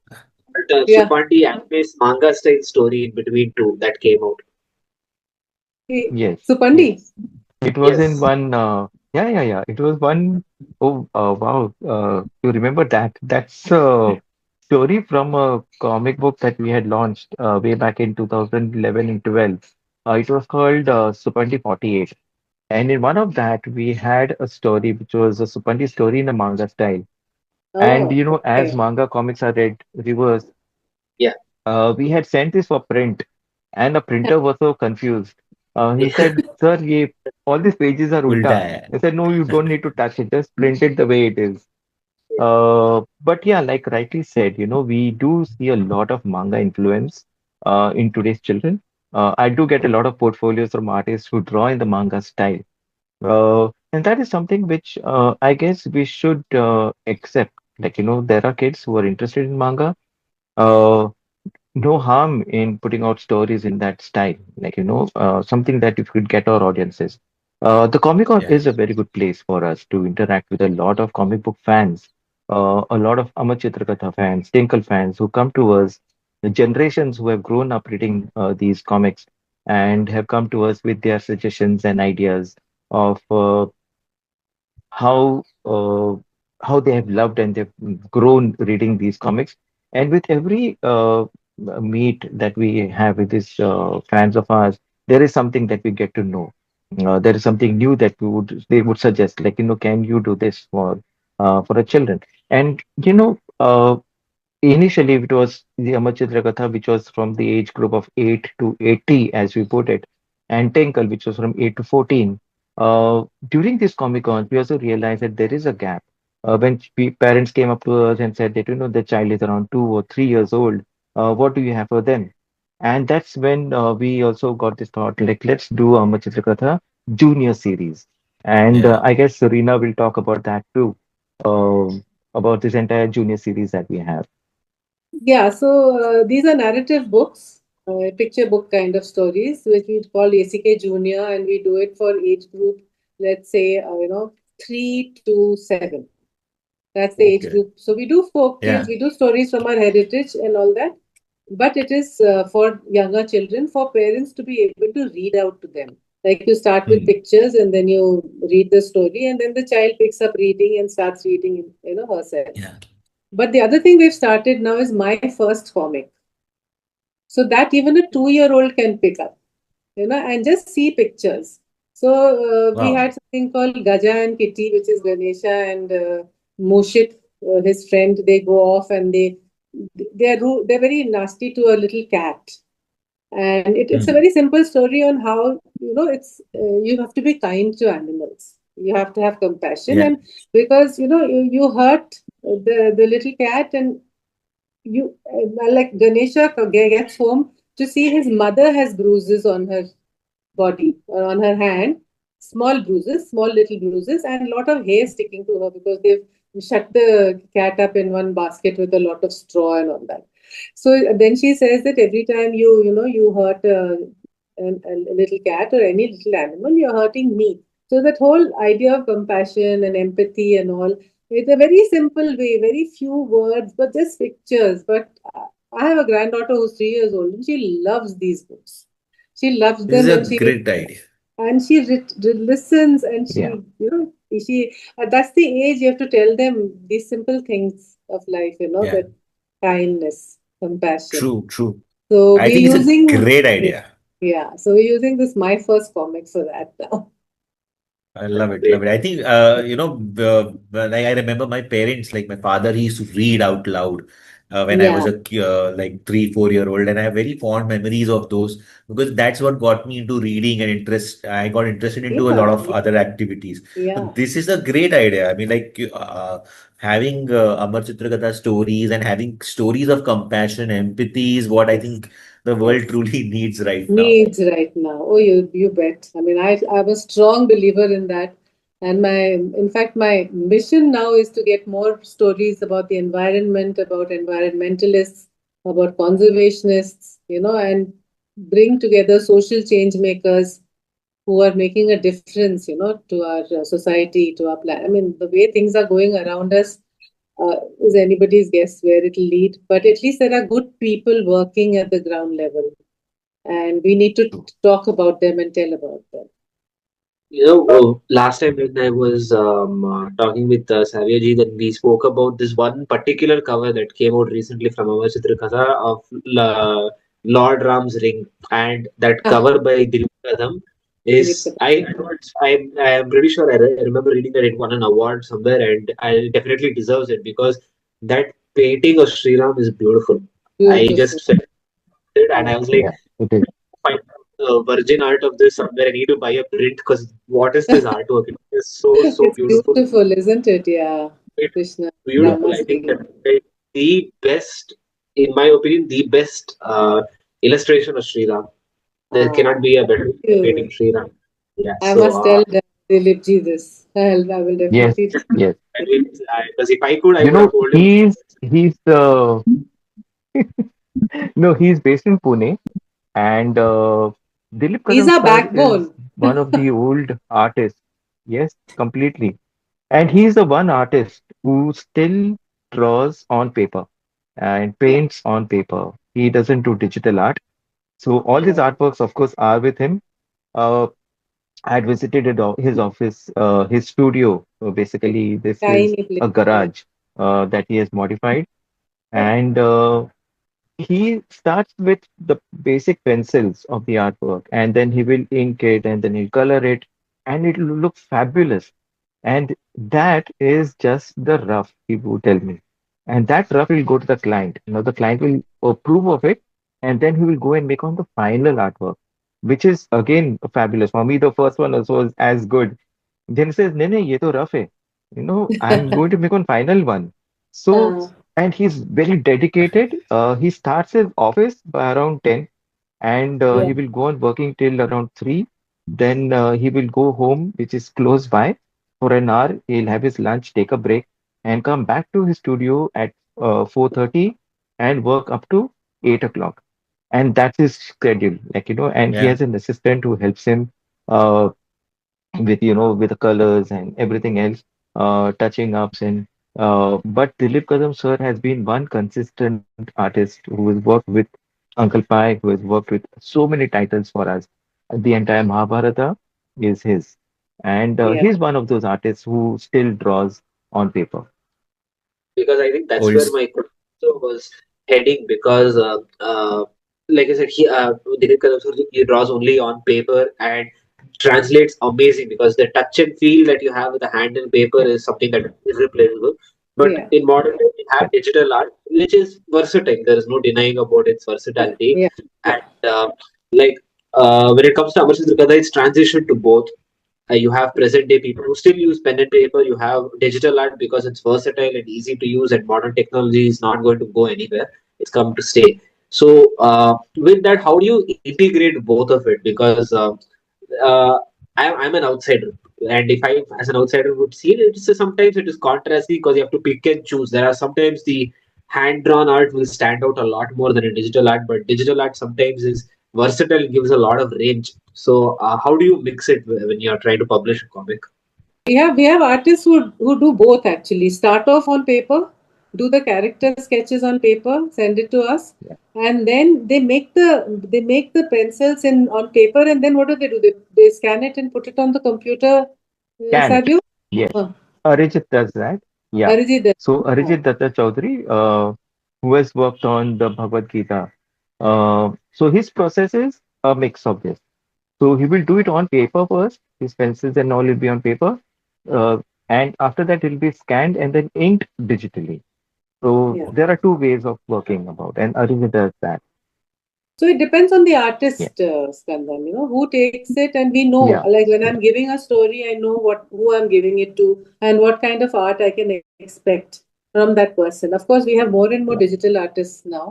Yeah. Supanti anime's manga style story in between two that came out. Yes, Supandi. yes. It was in Yes. one, yeah, yeah, yeah. It was one, oh, wow. You remember that? That's a story from a comic book that we had launched way back in 2011 and 12. It was called Supandi 48. And in one of that, we had a story which was a Supandi story in a manga style. And Oh, as okay. manga comics are read reverse, Yeah. we had sent this for print, and the printer was so confused. He said, "Sir, all these pages are ulta ulta." hai. I said, "No, you don't need to touch it. Just print it the way it is." But yeah, like rightly said, we do see a lot of manga influence in today's children. I do get a lot of portfolios from artists who draw in the manga style. And that is something which I guess we should accept. Like, there are kids who are interested in manga. Uh, no harm in putting out stories in that style, like, something that you could get our audiences. The Comic Con Yeah. is a very good place for us to interact with a lot of comic book fans, a lot of Amar Chitrakatha fans, Tinkle fans who come to us, the generations who have grown up reading these comics and have come to us with their suggestions and ideas of how how they have loved and they've grown reading these comics. And with every meet that we have with these fans of ours, there is something that we get to know. There is something new that they would suggest, like, can you do this for the children? And initially, it was the Amachitra Katha, which was from the age group of 8 to 80, as we put it, and Tinkle, which was from 8 to 14. During this Comic Con, we also realized that there is a gap. When parents came up to us and said that, the child is around 2 or 3 years old, what do you have for them? And that's when we also got this thought, like, let's do Amachitra Katha Junior series. And Yeah. I guess Reena will talk about that too, about this entire junior series that we have. Yeah, so these are narrative books, picture book kind of stories, which we call ACK Junior, and we do it for age group, let's say, 3 to 7. That's the age Okay. group. So we do folk tales, Yeah. we do stories from our heritage and all that, but it is for younger children, for parents to be able to read out to them. Like you start with Hmm. pictures and then you read the story, and then the child picks up reading and starts reading, herself. Yeah. But the other thing we've started now is my first comic. So that even a 2-year-old can pick up, and just see pictures. So we Wow. had something called Gaja and Kitty, which is Ganesha and Moshit, his friend. They go off and they're very nasty to a little cat. And it's a Hmm. very simple story on how, it's you have to be kind to animals. You have to have compassion, Yeah. and because you hurt the little cat, and like Ganesha gets home to see his mother has bruises on her body or on her hand, small bruises, small little bruises, and a lot of hair sticking to her because they've shut the cat up in one basket with a lot of straw and all that. So then she says that every time you hurt a little cat or any little animal, you're hurting me. So that whole idea of compassion and empathy and all, it's a very simple way, very few words, but just pictures. But I have a granddaughter who's 3 years old, and she loves these books. She loves This is them, a and great idea. she listens, and Yeah, she that's the age you have to tell them these simple things of life, Yeah. that kindness, compassion. True, true. So I we're think it's a using, great yeah, idea. yeah. So we're using this my first comic for that now. I That's love it, love great. it. I think, like I remember my parents, like my father, he used to read out loud when I was Yeah, a like 3, 4 year old, and I have very fond memories of those because that's what got me into reading and interest. I got interested into a lot yeah, of other activities. So yeah. this is a great idea. I mean, like having Amar Chitrakatha stories and having stories of compassion, empathy is what I Yes, think the world yes. truly needs right now. Needs right now. Oh, you bet. I mean, I'm a strong believer in that. And in fact, my mission now is to get more stories about the environment, about environmentalists, about conservationists, and bring together social change makers who are making a difference, to our society, to our planet. I mean, the way things are going around us is anybody's guess where it'll lead. But at least there are good people working at the ground level, and we need to talk about them and tell about them. Last time when I was talking with Savio ji, then we spoke about this one particular cover that came out recently from our Katha of Lord Ram's Ring, and that Ah, cover by Dilip Kadam Dilip is Kadam. I am pretty sure I remember reading that it won an award somewhere, and I definitely deserves it because that painting of Sri Ram is beautiful. I Beautiful. just felt it, and Yeah. I was like, yeah, it is. find virgin art of this somewhere. I need to buy a print because what is this artwork? It is so It's beautiful. beautiful, isn't it? Yeah. It's Krishna, Yeah, beautiful. I Rama's think ring. that is the best, in my opinion, the best illustration of Sri Ram. There cannot Ah, be a thank better painting you. of Sri Ram. Yeah. I So must tell Dilip ji this. I will yes, definitely tell yes. I mean, because if I could, I You would have know, told him. he's no, he's based in Pune, and Dilip He's Kadam our sir is backbone. one of the old artists. Yes, completely. And he's the one artist who still draws on paper and Yeah. paints on paper. He doesn't do digital art. So all his Yeah. artworks, of course, are with him. Uh, I had visited his office, his studio. So basically, this is Tiny place. a Yeah. garage that he has modified. Yeah. And he starts with the basic pencils of the artwork, and then he will ink it, and then he'll color it, and it will look fabulous. And that is just the rough, he would tell me. And that rough will go to the client. You know, the client will approve of it, and then he will go and make on the final artwork, which is again fabulous. For me, the first one also was as good. Then he says, "No, no, ye to rough hai. You know, I'm going to make one final one." So, Ah, and he's very dedicated. He starts his office by around 10, and yeah. he will go on working till around 3. Then he will go home, which is close by, for an hour. He'll have his lunch, take a break, and come back to his studio at 4:30 and work up to 8 o'clock. And that's his schedule, like, and he Yeah. has an assistant who helps him uh, with, with the colors and everything else, touching ups but Dilip Kadam sir has been one consistent artist who has worked with Uncle Pai, who has worked with so many titles for us. The entire Mahabharata is his. And Yeah. he's one of those artists who still draws on paper. Because I think that's Old. where my question was heading. Because, like I said, Dilip Kadam sir, he draws only on paper and translates amazing because the touch and feel that you have with the hand and paper Yeah. is something that is irreplaceable. But Yeah. in modern day, we have digital art, which is versatile. There is no denying about its versatility. Yeah. And like when it comes to Amar Katha, it's transitioned to both. You have present day people who still use pen and paper. You have digital art because it's versatile and easy to use, and modern technology is not going to go anywhere. It's come to stay. So, with that, how do you integrate both of it? Because uh, I'm an outsider, and if I, as an outsider, would see it, sometimes it is contrasty because you have to pick and choose. There are sometimes the hand drawn art will stand out a lot more than a digital art, but digital art sometimes is versatile, gives a lot of range. So, how do you mix it when you are trying to publish a comic? We have artists who do both actually. Start off on paper, do the character sketches on paper, send it to us, Yeah. and then they make the pencils in on paper, and then what do? They scan it and put it on the computer. Can it? Savio? Yes. Uh, Arijit does that. Yeah. Arijit does. So Arijit Datta Chaudhary, who has worked on the Bhagavad Gita, so his process is a mix of this. So he will do it on paper first. His pencils and all will be on paper, uh, and after that it will be scanned and then inked digitally. So Yeah. there are two ways of working about, and Arijit does that. So it depends on the Yeah. artist, Skandan, who takes it, and we know, Yeah. like when Yeah. I'm giving a story, I know who I'm giving it to and what kind of art I can expect from that person. Of course, we have more and more Yeah. digital artists now,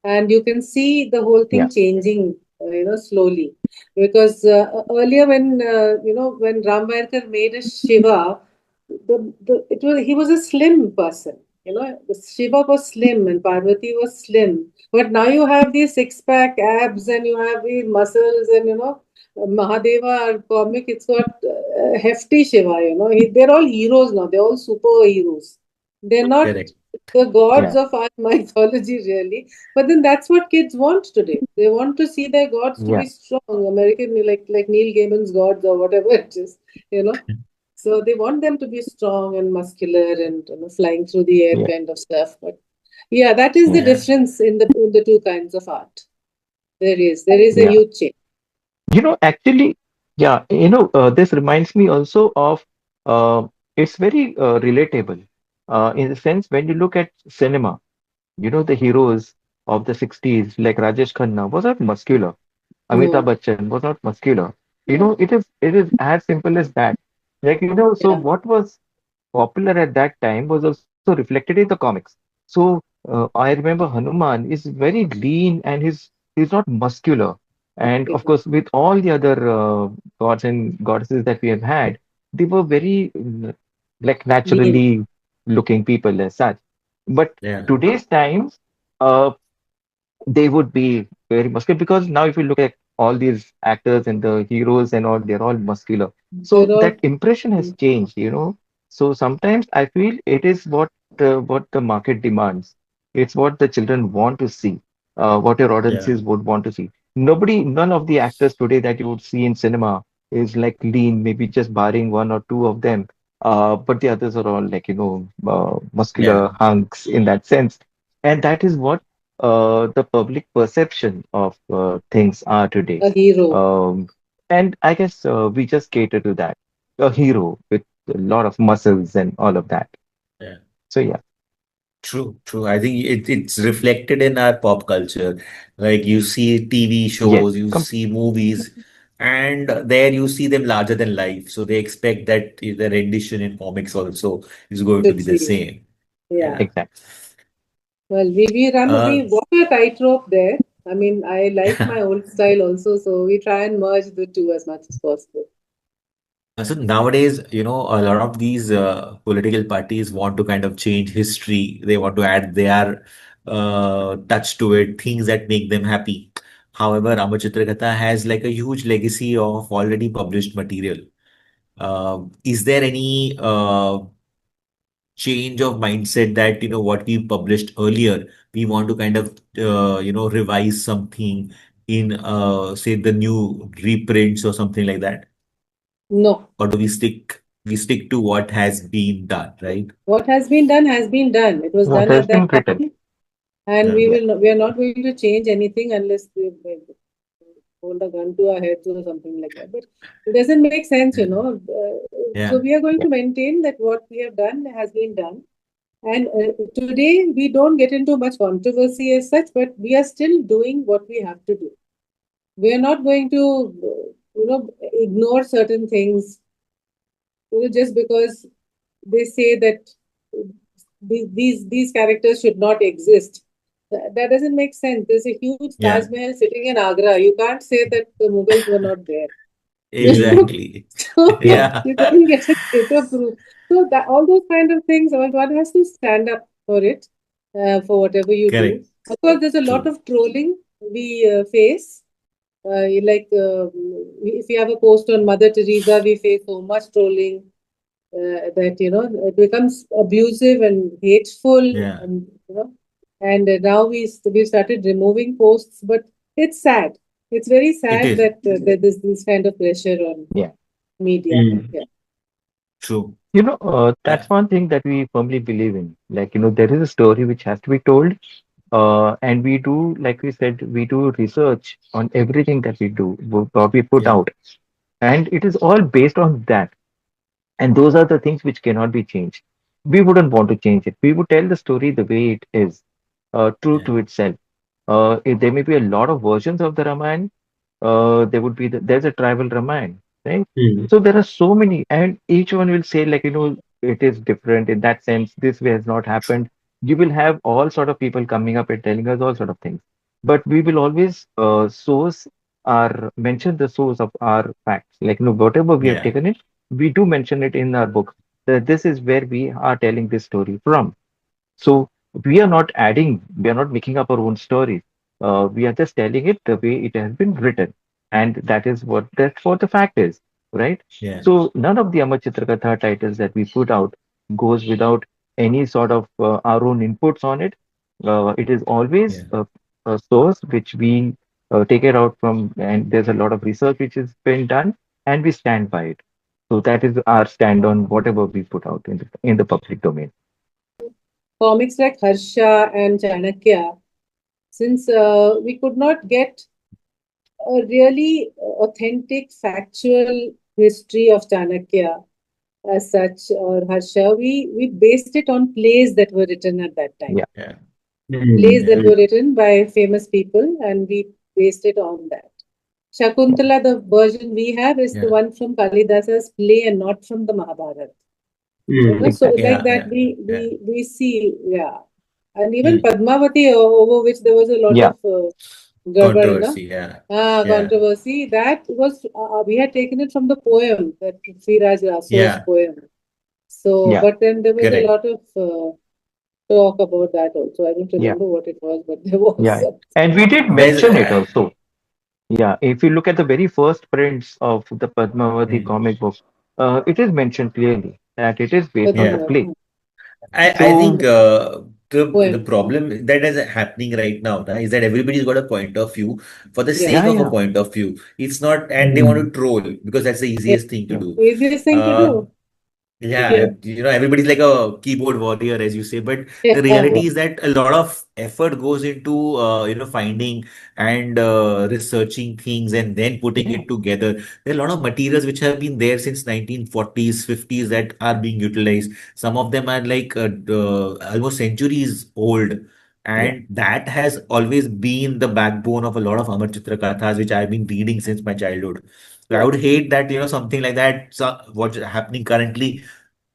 and you can see the whole Yeah. thing changing, slowly. Because earlier, when Ram Vairkar made a Shiva, he was a slim person. The Shiva was slim and Parvati was slim, but now you have these six-pack abs and you have these muscles and Mahadeva our comic, it's got hefty Shiva, they're all heroes now. They're all superheroes. They're not Correct. the gods Yeah. of our mythology really. But then that's what kids want today. They want to see their gods to be Yeah. strong. American like Neil Gaiman's gods or whatever it is, you know. So they want them to be strong and muscular and flying through the air Yeah. kind of stuff. But yeah, that is the Yeah. Yeah. difference in the two kinds of art. There is a Yeah. huge change. Actually, yeah, this reminds me also of it's very relatable in the sense when you look at cinema, the heroes of the 60s, like Rajesh Khanna, was not muscular. Amitabh No, Bachchan was not muscular. no, It is as simple as that. Like, so yeah, what was popular at that time was also reflected in the comics. So I remember Hanuman is very lean and he's not muscular. And of yeah, course, with all the other gods and goddesses that we have had, they were very like lean. naturally looking people as such. But Yeah. today's times, uh, they would be very muscular because now if you look at all these actors and the heroes and all, they're all muscular. So They're all that impression has changed. So sometimes I feel it is what the market demands. It's what the children want to see, what your Yeah. audiences would want to see. None of the actors today that you would see in cinema is like lean, maybe just barring one or two of them. But the others are all like, muscular Yeah. hunks in that sense. And that is what the public perception of things are today. a hero. Um, and I guess we just cater to that. A hero with a lot of muscles and all of that. Yeah. So yeah, True, true. I think it's reflected in our pop culture. Like you see TV yes, shows, you see movies, and there you see them larger than life. So they expect that the rendition in comics also is going to Should be the see. same. Yeah. Yeah. exactly. Well, we Uh, walk a tightrope there. I mean, I like my old style also, so we try and merge the two as much as possible. So nowadays, a lot of these political parties want to kind of change history. They want to add their touch to it, things that make them happy. However, Ramachitra Katha has like a huge legacy of already published material. Is there any change of mindset that, what we published earlier, we want to kind of, revise something in, say, the new reprints or something like that? No. Or do we stick to what has been done, right? What has been done. It was What done has at been that written. time, and Yeah. Yeah, we are not going to change anything unless we hold a gun to our heads or something like that. But it doesn't make sense. Yeah. So Yeah. we are going yeah, to maintain that what we have done has been done, And today we don't get into much controversy as such, but we are still doing what we have to do. We are not going to, ignore certain things, just because they say that these characters should not exist. That doesn't make sense. There's a huge Yeah, Taj Mahal sitting in Agra. You can't say that the Mughals were not there. exactly. So Yeah, you couldn't get a greater proof. So that all those kind of things, one has to stand up for it, for whatever you do. correct. Of course, there's a lot True. of trolling we face. Like if you have a post on Mother Teresa, we face so much trolling that it becomes abusive and hateful, Yeah, and and now we started removing posts, but it's sad. It's very it sad is. that there's this kind of pressure on Yeah. media. Mm. Yeah. True. That's Uh, one thing that we firmly believe in. Like, there is a story which has to be told. And we do, like we said, we do research on everything that we do, what we put yeah, out. And it is all based on that. And those are the things which cannot be changed. We wouldn't want to change it. We would tell the story the way it is, true yeah, to itself. There may be a lot of versions of the Ramayana. There would be there's a tribal Ramayana, right? Mm. So there are so many, and each one will say like it is different in that sense. This way has not happened. You will have all sort of people coming up and telling us all sort of things, but we will always source our mention the source of our facts. Like whatever we have yeah, taken it, we do mention it in our book that this is where we are telling this story from. So we are not adding, we are not making up our own stories. We are just telling it the way it has been written, and that's what the fact is, right? yeah, So none of the Amar Chitrakatha titles that we put out goes without any sort of our own inputs on it. It is always yeah. a source which we take it out from, and there's a lot of research which has been done, and we stand by it. So that is our stand on whatever we put out in the public domain. Comics like Harsha and Chanakya, since we could not get a really authentic, factual history of Chanakya as such, or Harsha, we based it on plays that were written at that time. Yeah, Yeah, Plays Mm. that yeah, were written by famous people, and we based it on that. Shakuntala, the version we have, is the yeah, one from Kalidasa's play and not from the Mahabharata. Mm. So exactly. like yeah, that yeah, yeah. we see, yeah. And even Mm. Padmavati, over which there was a lot Yeah, of Garbad, Controversy. Yeah, yeah, controversy. That was we had taken it from the poem, that Sriraj Raso's yeah. poem. So, yeah, but then there was a Correct. lot of talk about that also. I don't yeah. remember what it was, but there was Yeah, some. and we did There's, mention it also. Yeah, if you look at the very first prints of the Padmavati mm, comic book, it is mentioned clearly that it is based on the yeah. play. Padmavati I So, think the poem. problem that is happening right now is that everybody's got a point of view for the Yes, sake yeah, of a yeah, point of view. It's not, and they want Mm. to troll because that's the yes. easiest thing to yeah, do. Easiest thing to Uh, do. Yeah, Yes. everybody's like a keyboard warrior, as you say, but the yeah, reality is that a lot of effort goes into, finding and researching things and then putting yeah, it together. There are a lot of materials which have been there since 1940s, 50s that are being utilized. Some of them are like almost centuries old. yeah, And that has always been the backbone of a lot of Amar Chitra Kathas, which I've been reading since my childhood. So I Yeah. would hate that, something like that, so what's happening currently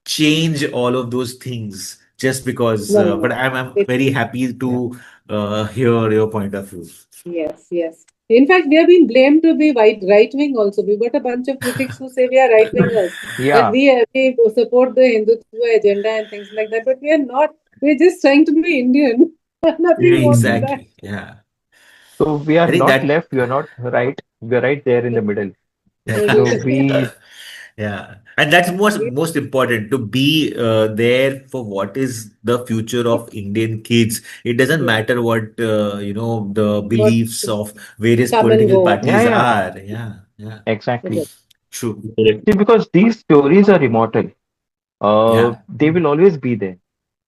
change all of those things just because. No, no, But no. I'm It, very happy yeah, to hear your point of view. yes, yes. In fact, we have been blamed to be right wing also. We've got a bunch of critics who say we are right wingers, that yeah. we support the Hindutva agenda and things like that. But we are not. We're just trying to be Indian. Nothing more than that. Exactly. Yeah. So we I are think not that. left, we are not right, we are right there in the middle. We, Yeah, and that's most important to be there for what is the future of Indian kids. It doesn't Yeah. matter what the What beliefs of various come and political go. yeah, parties yeah, are. Yeah, yeah, exactly. true. Correct. See, because these stories are immortal, Yeah, they will always be there.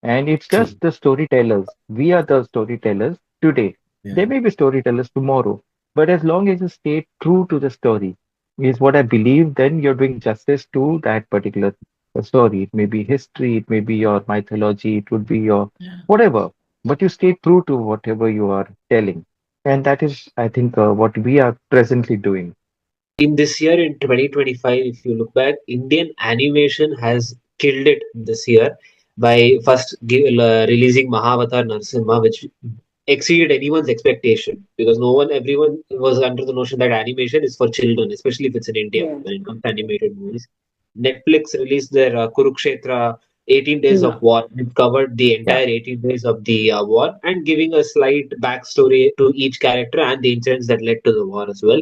And it's just true. the storytellers. We are the storytellers today. Yeah, There may be storytellers tomorrow, but as long as you stay true to the story, is what I believe, then you're doing justice to that particular a story. It may be history, it may be your mythology, it would be your Yeah. whatever, but you stay true to whatever you are telling. And that is, I think, what we are presently doing. In this year, in 2025, if you look back, Indian animation has killed it this year by first releasing Mahavatar Narsimha, which exceeded anyone's expectation because everyone was under the notion that animation is for children, especially if it's in India Yeah. when it comes to animated movies. Netflix released their Kurukshetra 18 Days Hmm. of War. It covered the Yeah. entire 18 days of the war and giving a slight backstory to each character and the incidents that led to the war as well.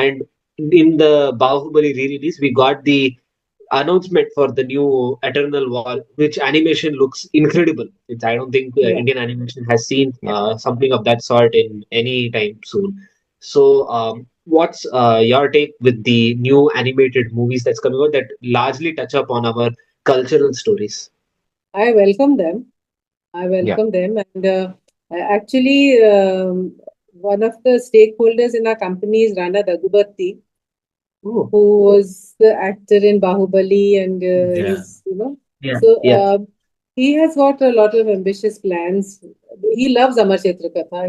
And in the Bahubali re-release, we got the announcement for the new Eternal War, which animation looks incredible. I don't think Yeah. Indian animation has seen Yeah. something of that sort in any time soon. So, what's your take with the new animated movies that's coming out that largely touch up on our cultural stories? I welcome them. I Yeah. welcome them. And actually, one of the stakeholders in our company is Rana Daggubati, Oh, who was the actor in Bahubali, and Yeah. yeah, so yeah. he has got a lot of ambitious plans. He loves Amar Chitra Katha.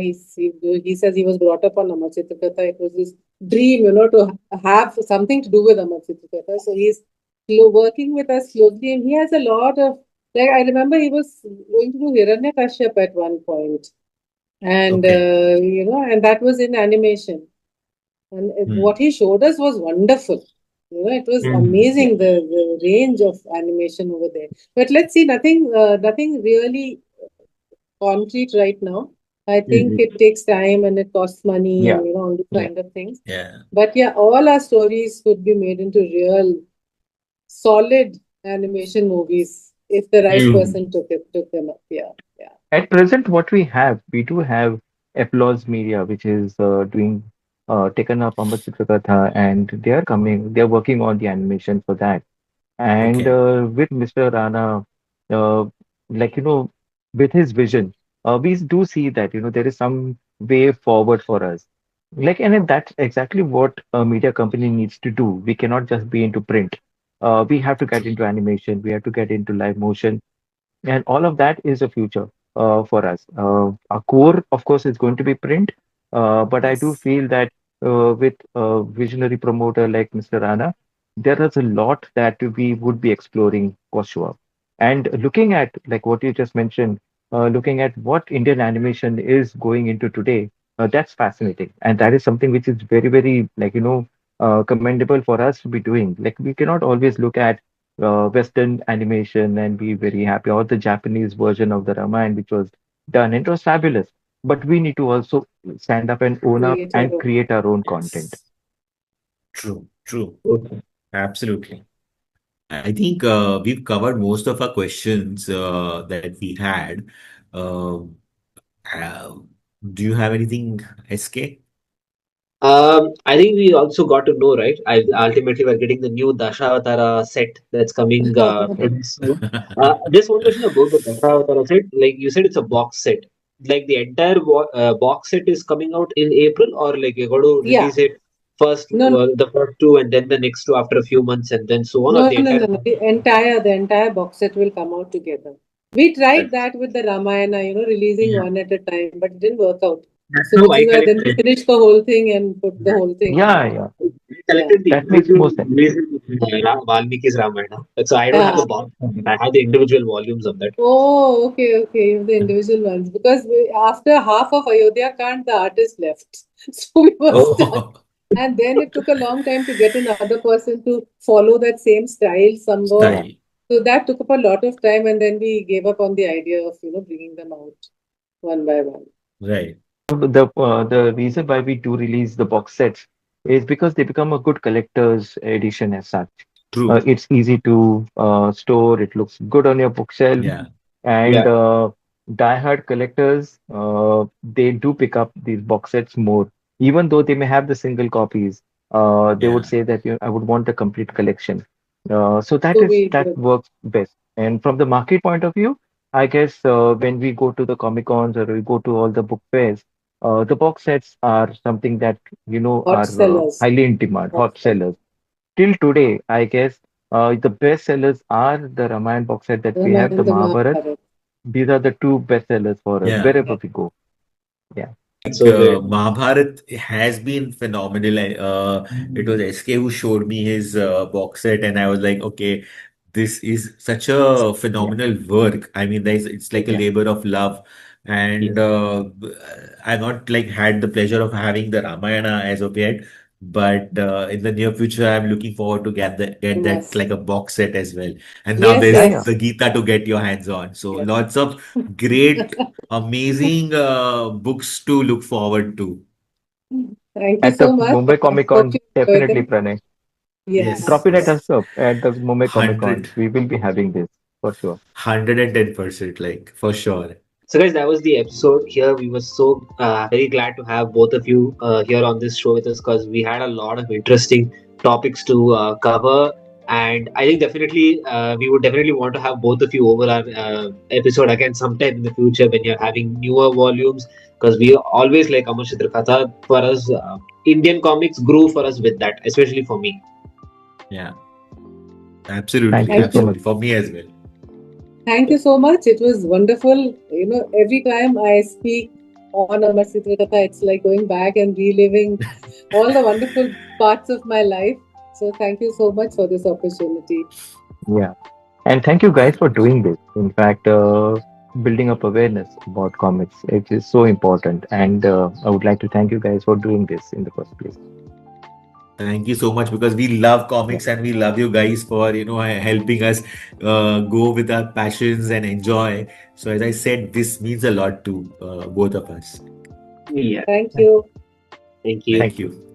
He says he was brought up on Amar Chitra Katha. It was his dream, to have something to do with Amar Chitra Katha. So he's working with us closely, and he has a lot of, like, I remember he was going to do Hiranyakashyap at one point, and Okay. and that was in animation. And Hmm. what he showed us was wonderful. It was Mm, amazing, the range of animation over there. But let's see, nothing really concrete right now. I think mm, it takes time and it costs money Yeah. and all these Yeah. kind of things. Yeah. But yeah, all our stories could be made into real, solid animation movies if the right mm, person took them up. Yeah, yeah. At present, what we do have Applause Media, which is doing taken up Amar Chitrakatha, and they are working on the animation for that. And Okay. with Mr. Rana, uh, like with his vision, we do see that there is some way forward for us. Like, and that's exactly what a media company needs to do. We cannot just be into print. We have to get True. into animation. We have to get into live motion, and all of that is a future for us. Our core, of course, is going to be print, but I do Yes. feel that with a visionary promoter like Mr. Rana, there is a lot that we would be exploring for sure. And looking at like what you just mentioned, looking at what Indian animation is going into today, that's fascinating, and that is something which is very, very commendable for us to be doing. Like we cannot always look at Western animation and be very happy, or the Japanese version of the Ramayana, which was done. It was fabulous. But we need to also stand up and own up Create your and own. create our own content. Yes. True. True. okay. Absolutely. I think we've covered most of our questions that we had. Uh, uh, do you have anything, SK? I think we also got to know, right? Ultimately, we're getting the new Dashaavatar set that's coming pretty soon. Just one question about the Dashaavatar set. Like you said, it's a box set. Like the entire box set is coming out in April, or like you're going to Yeah. release it first, No, the first two, and then the next two after a few months, and then so on, or no, the no, entire no, no. box The entire box set will come out together. We tried set? that with the Ramayana, releasing Yeah. one at a time, but it didn't work out. That's So, how which I is why then we collected. finished the whole thing and put the Right. whole thing. Yeah, yeah, We Yeah. collected the that makes individual more sense. releases of Valmiki's Ramayana. So I don't have the Yeah. box. I have the individual volumes of that. Oh, okay, okay. You have the individual ones because after half of Ayodhya Kand, the artist left. So we were stuck. Oh, And then it took a long time to get another person to follow that same style somewhat. Yeah. style. So that took up a lot of time, and then we gave up on the idea of, bringing them out one by one. Right. The reason why we do release the box sets is because they become a good collector's edition as such. True. It's easy to store. It looks good on your bookshelf, Yeah. and Yeah. diehard collectors they do pick up these box sets more, even though they may have the single copies. They would Yeah. say that I would want a complete collection. So So we that did. works best. And from the market point of view, I guess when we go to the Comic Cons or we go to all the book fairs, the box sets are something that Hot are sellers. highly in demand, Hot hot sellers. sellers till today, I guess The best sellers are the Ramayana box set that we Dharma have, the and the Mahabharat. Mahabharata. These are the two best sellers for us Yeah. wherever we go. Yeah. Like So good. Mahabharat has been phenomenal. It was SK who showed me his box set, and I was like, okay, this is such a Yeah. phenomenal work. I mean, it's like a Yeah. labor of love, Yes. and I've not like had the pleasure of having the Ramayana as of yet, but in the near future, I'm looking forward to You get that must. like a box set as well. And now Yes, Yeah. there's Yeah. yes. the Gita to get your hands on. So Yes. lots of great amazing books to look forward to. Thank you At the so much. Mumbai I Comic hope Con, you enjoyed definitely, them. Pranay. Yeah, Yes, Drop in at yeah. us up at the Mumbai Comic Con. 100, We will be having this for sure. 110%, like for sure. So guys, that was the episode here. We were so very glad to have both of you here on this show with us because we had a lot of interesting topics to cover. And I think definitely we would definitely want to have both of you over our episode again sometime in the future when you're having newer volumes because we always like Amar Chitra Katha for us. Indian comics grew for us with that, especially for me. Yeah, Thank absolutely, you Thank so you. much. absolutely. For me as well. Thank you so much. It was wonderful. Every time I speak on Amar Sitra Katha, it's like going back and reliving all the wonderful parts of my life. So thank you so much for this opportunity. Yeah. And thank you guys for doing this. In fact, building up awareness about comics, it is so important. And I would like to thank you guys for doing this in the first place. Thank you so much because we love Yeah. comics and we love you guys for helping us go with our passions and enjoy. So as I said, this means a lot to both of us. Yeah. Thank you. Thank you. Thank Thank you. you.